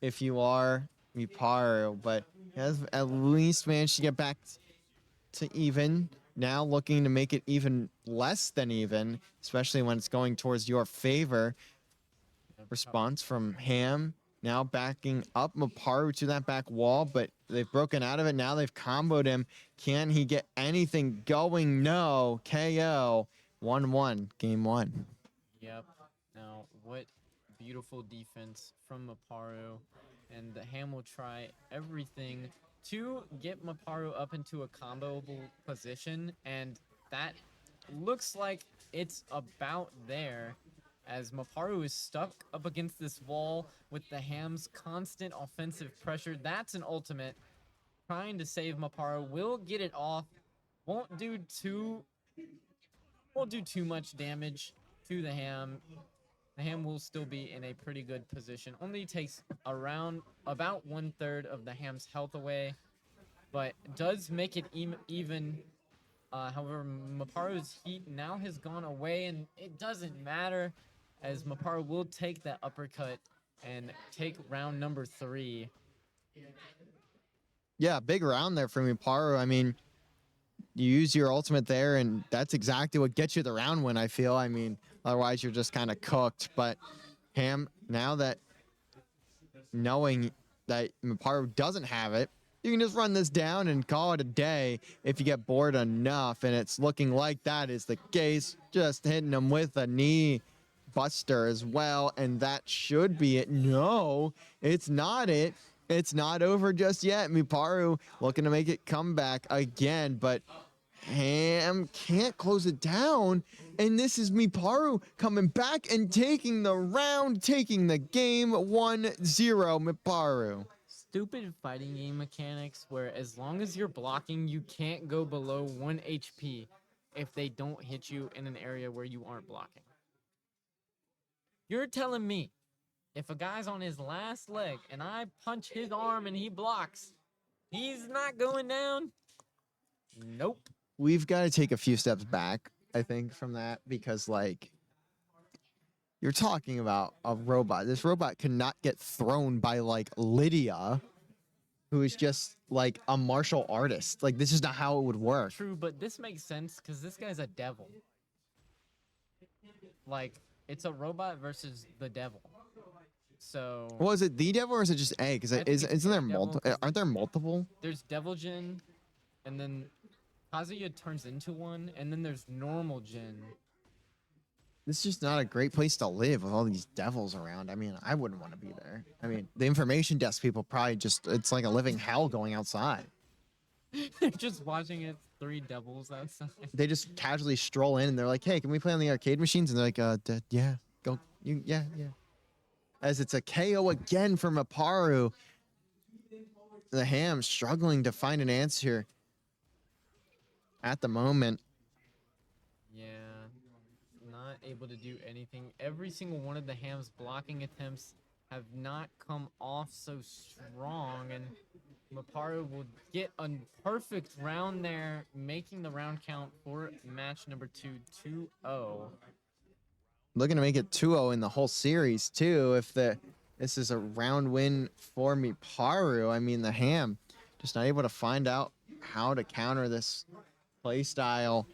if you are Miparu, but he has at least managed to get back to even. Now looking to make it even less than even, especially when it's going towards your favor. Response from Ham. Now backing up Maparu to that back wall, but they've broken out of it. Now they've comboed him. Can he get anything going? No. KO. 1-1. Game 1. Yep. Now, what beautiful defense from Maparu. And the Ham will try everything to get Maparu up into a comboable position. And that looks like it's about there, as Maparu is stuck up against this wall with the Ham's constant offensive pressure. That's an ultimate. Trying to save Maparu. Will get it off. Won't do too much damage to the Ham. The Ham will still be in a pretty good position. Only takes around about 1/3 of the Ham's health away, but does make it even. However, Maparu's heat now has gone away, and it doesn't matter, as Maparu will take that uppercut and take round number 3. Yeah, big round there for Miparu. I mean, you use your ultimate there, and that's exactly what gets you the round win, I feel. I mean, otherwise you're just kind of cooked. But Ham, now that knowing that Maparu doesn't have it, you can just run this down and call it a day if you get bored enough. And it's looking like that is the case. Just hitting him with a knee buster as well, and that should be it. No, it's not it. It's not over just yet. Miparu looking to make it come back again, but Ham can't close it down. And this is Miparu coming back and taking the round, taking the game. 1-0 Miparu. Stupid fighting game mechanics where as long as you're blocking, you can't go below 1 HP if they don't hit you in an area where you aren't blocking. You're telling me if a guy's on his last leg and I punch his arm and he blocks, he's not going down? Nope. We've got to take a few steps back, I think, from that, because like you're talking about a robot. This robot cannot get thrown by like Lydia, who is just like a martial artist. Like, this is not how it would work. True, but this makes sense because this guy's a devil. Like, it's a robot versus the devil. So Well, is it the devil or is it just A? Because think isn't it's there the devil, multiple? Aren't there multiple? there's Devil Jin, and then Kazuya turns into one, and then there's normal Jin. This is just not a great place to live with all these devils around. I mean, I wouldn't want to be there. I mean, the information desk people probably it's like a living hell going outside. They're just watching it, 3 devils outside. They just casually stroll in and they're like, "Hey, can we play on the arcade machines?" And they're like, yeah, go, yeah." As it's a KO again from Maparu. The Ham struggling to find an answer at the moment. Yeah, not able to do anything. Every single one of the Ham's blocking attempts have not come off so strong, and Maparu will get a perfect round there, making the round count for match number 2, 2-0. Looking to make it 2-0 in the whole series too. If this is a round win for Miparu, I mean, the Ham just not able to find out how to counter this play style.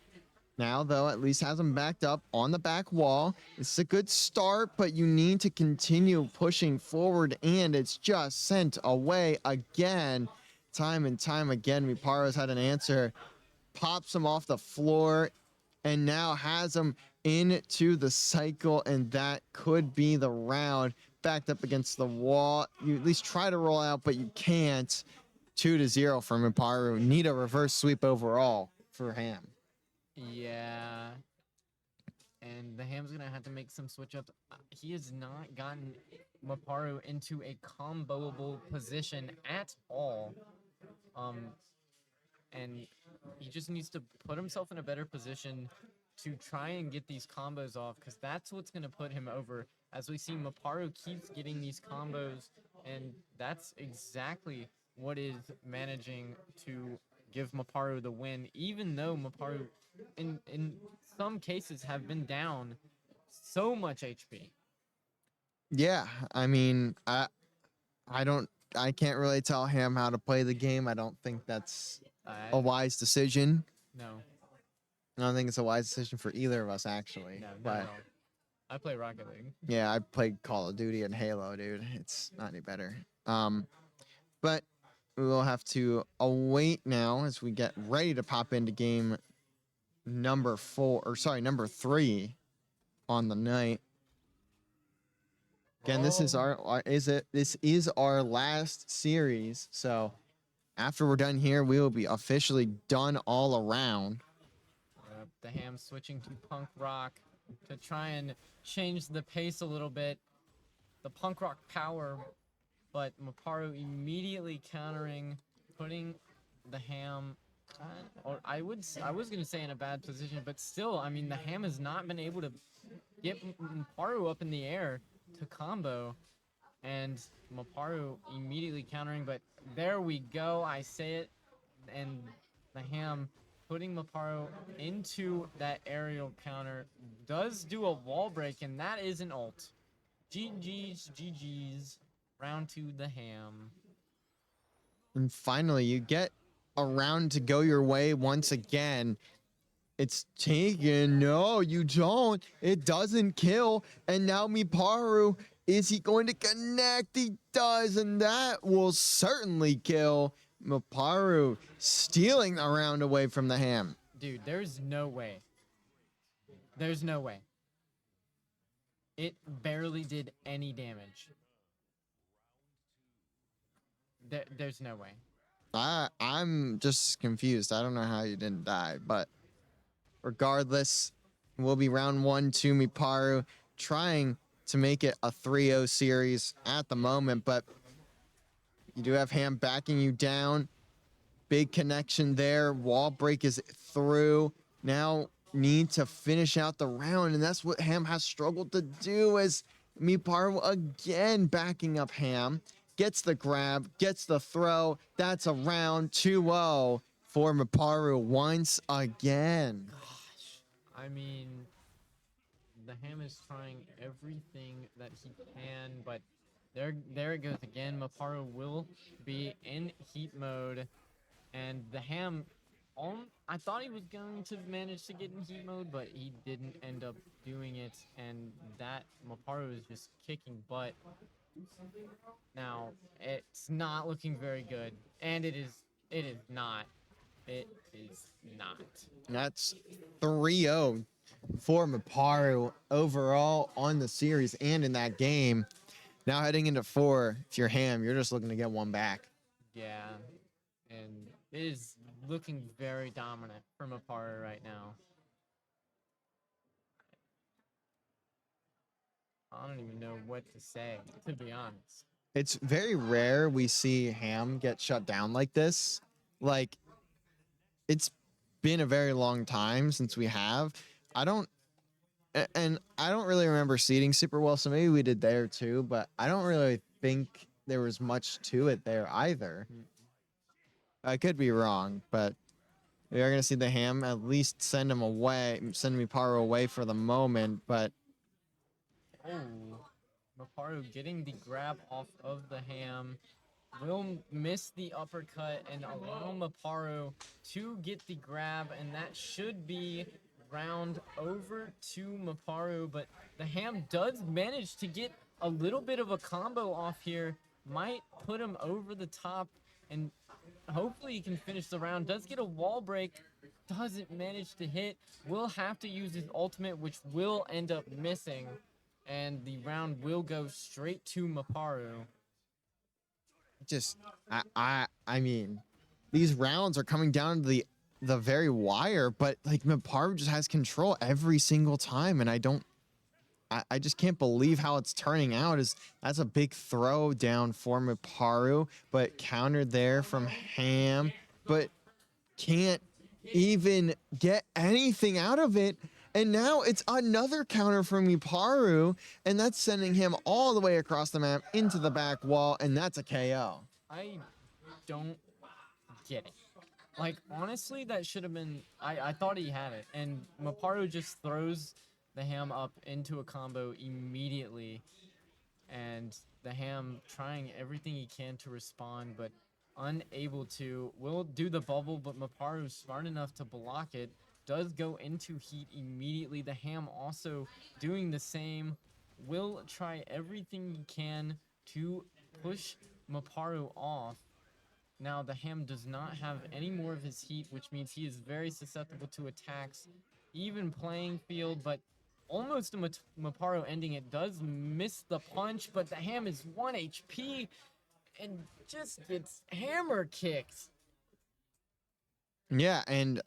Now, though, at least has him backed up on the back wall. It's a good start, but you need to continue pushing forward, and it's just sent away again. Time and time again, Miparu's had an answer. pops him off the floor, and now has him into the cycle, and that could be the round. Backed up against the wall. You at least try to roll out, but you can't. 2-0 from Imparu. Need a reverse sweep overall for Ham. Yeah. And the Ham's gonna have to make some switch ups. He has not gotten Maparu into a comboable position at all. Um, and he just needs to put himself in a better position to try and get these combos off, because that's what's gonna put him over. As we see, Maparu keeps getting these combos, and that's exactly what is managing to give Maparu the win, even though Maparu in some cases have been down so much HP. Yeah, I mean, I can't really tell Ham how to play the game. I don't think that's a wise decision. No, I don't think it's a wise decision for either of us, actually. no, not But at all. I play Rocket League. yeah, I played Call of Duty and Halo, dude. It's not any better. But we will have to await now as we get ready to pop into game number 3 on the night. Again, this is this is our last series. So after we're done here, we will be officially done all around. The Ham switching to punk rock to try and change the pace a little bit. The punk rock power, but Maparu immediately countering, putting the Ham, or I was gonna say in a bad position, but still, I mean, the Ham has not been able to get Maparu up in the air to combo, and Maparu immediately countering. But there we go, I say it, and the Ham putting Maparu into that aerial counter does do a wall break, and that is an ult. GG's. Round 2, the Ham. And finally, you get a round to go your way once again. It's taken. No, you don't. It doesn't kill. And now Miparu, is he going to connect? He does, and that will certainly kill. Miparu stealing the round away from the Ham. Dude, there's no way. There's no way. It barely did any damage. There's no way. I'm just confused. I don't know how you didn't die, but regardless, will be round 1 to Miparu, trying to make it a 3-0 series at the moment, but you do have Ham backing you down. Big connection there. Wall break is through. Now need to finish out the round, and that's what Ham has struggled to do, as Miparu again backing up Ham. Gets the grab, gets the throw. That's a round 2-0 for Miparu once again. Gosh. I mean, the Ham is trying everything that he can, but there it goes again. Maparu will be in heat mode, and the Ham, I thought he was going to manage to get in heat mode, but he didn't end up doing it, and that Maparu is just kicking butt. Now, it's not looking very good, and it is not. It is not. That's 3-0 for Miparu overall on the series and in that game. Now heading into 4, if you're Ham, you're just looking to get one back. Yeah, and it is looking very dominant for Maparu right now. I don't even know what to say, to be honest. It's very rare we see Ham get shut down like this. Like, it's been a very long time since we have. I don't really remember seeding super well, so maybe we did there too, but I don't really think there was much to it there either. I could be wrong, but we are going to see the Ham at least send Miparu away for the moment, but Oh, Maparu getting the grab off of the Ham. Will miss the uppercut and allow Maparu to get the grab, and that should be round over to Maparu, but the Ham does manage to get a little bit of a combo off here. Might put him over the top, and hopefully he can finish the round. Does get a wall break, doesn't manage to hit. Will have to use his ultimate, which will end up missing, and the round will go straight to Maparu. Just I mean, these rounds are coming down to the very wire, but like Maparu just has control every single time, and I just can't believe how it's turning out. That's a big throw down for Maparu, but countered there from Ham, but can't even get anything out of it. And now it's another counter from Maparu, and that's sending him all the way across the map into the back wall, and that's a KO. I don't get it. Like, honestly, that should have been... I thought he had it, and Maparu just throws the Ham up into a combo immediately, and the Ham trying everything he can to respond, but unable to. Will do the bubble, but Maparu smart enough to block it. Does go into heat immediately. The Ham also doing the same. Will try everything he can to push Maparu off. Now, the Ham does not have any more of his heat, which means he is very susceptible to attacks, even playing field, but almost a Maparu ending it. Does miss the punch, but the Ham is 1 HP and just gets hammer kicked. Yeah, and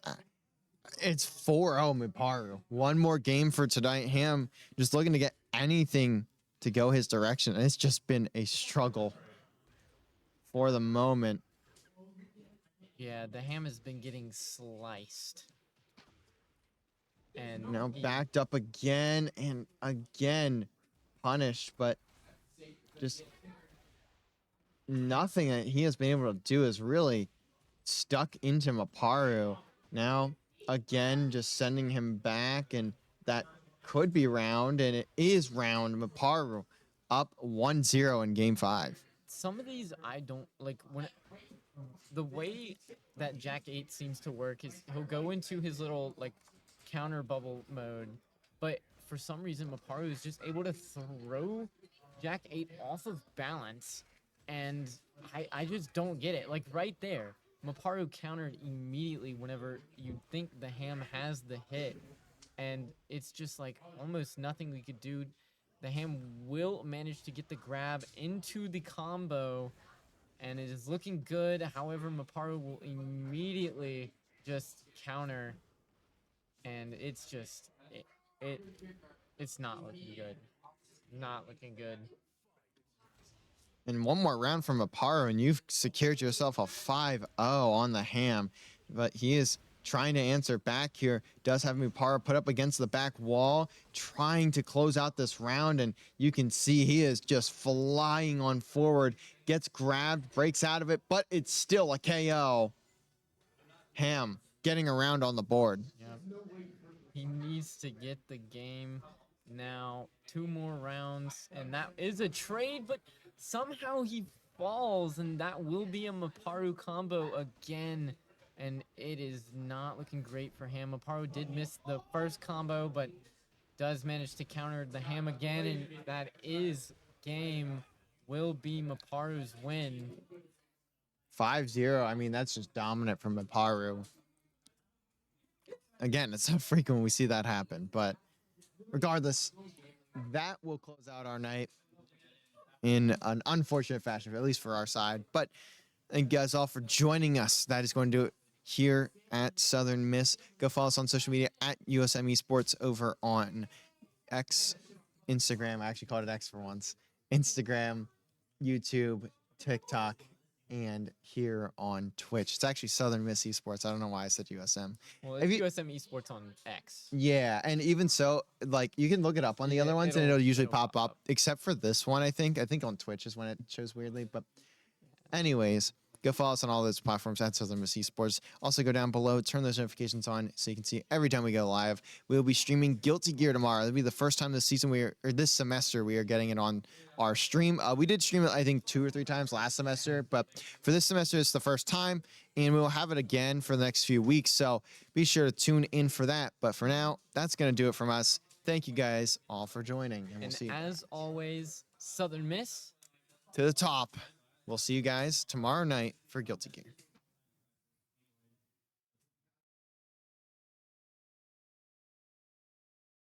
it's 4-0 Maparu. One more game for tonight. Ham just looking to get anything to go his direction, and it's just been a struggle for the moment. Yeah, the Ham has been getting sliced. And now backed up again and again punished, but just nothing that he has been able to do is really stuck into Maparu. Now again just sending him back, and that could be round, and it is round. Maparu up 1-0 in game 5. Some of these I don't like. When the way that Jack 8 seems to work is he'll go into his little like counter bubble mode, but for some reason Maparu is just able to throw Jack 8 off of balance, and I just don't get it. Like right there, Maparu countered immediately whenever you think the Ham has the hit, and it's just like almost nothing we could do. The Ham will manage to get the grab into the combo, and it is looking good. However, Maparu will immediately just counter, and it's just it's not looking good. Not looking good. And one more round from Maparu, and you've secured yourself a 5-0 on the Ham. But he is trying to answer back here. Does have Maparu put up against the back wall, trying to close out this round, and you can see he is just flying on forward. Gets grabbed, breaks out of it, but it's still a KO. Ham getting around on the board. Yep. He needs to get the game now. 2 more rounds, and that is a trade, but somehow he falls, and that will be a Maparu combo again, and it is not looking great for Ham. Maparu did miss the first combo, but does manage to counter the Ham again, and that is game. Will be Maparu's win. 5-0. I mean, that's just dominant from Maparu. Again, it's so frequent we see that happen, but regardless, that will close out our night in an unfortunate fashion, at least for our side. But thank you guys all for joining us. That is going to do it here at Southern Miss. Go follow us on social media at USM Esports over on X, Instagram. I actually called it X for once. Instagram, YouTube, TikTok, and here on Twitch. It's actually Southern Miss Esports. I don't know why I said USM. Well, it's USM Esports on X. Yeah, and even so, like, you can look it up on the other ones, and it'll usually pop up, except for this one, I think. I think on Twitch is when it shows weirdly, but anyways, go follow us on all those platforms at Southern Miss Esports. Also, go down below, turn those notifications on so you can see every time we go live. We'll be streaming Guilty Gear tomorrow. It'll be the first time this season or this semester we are getting it on our stream. We did stream it, I think, 2 or 3 times last semester, but for this semester, it's the first time, and we'll have it again for the next few weeks. So be sure to tune in for that. But for now, that's going to do it from us. Thank you guys all for joining, and we'll see you. As always, Southern Miss To the top. We'll see you guys tomorrow night for Guilty Gear.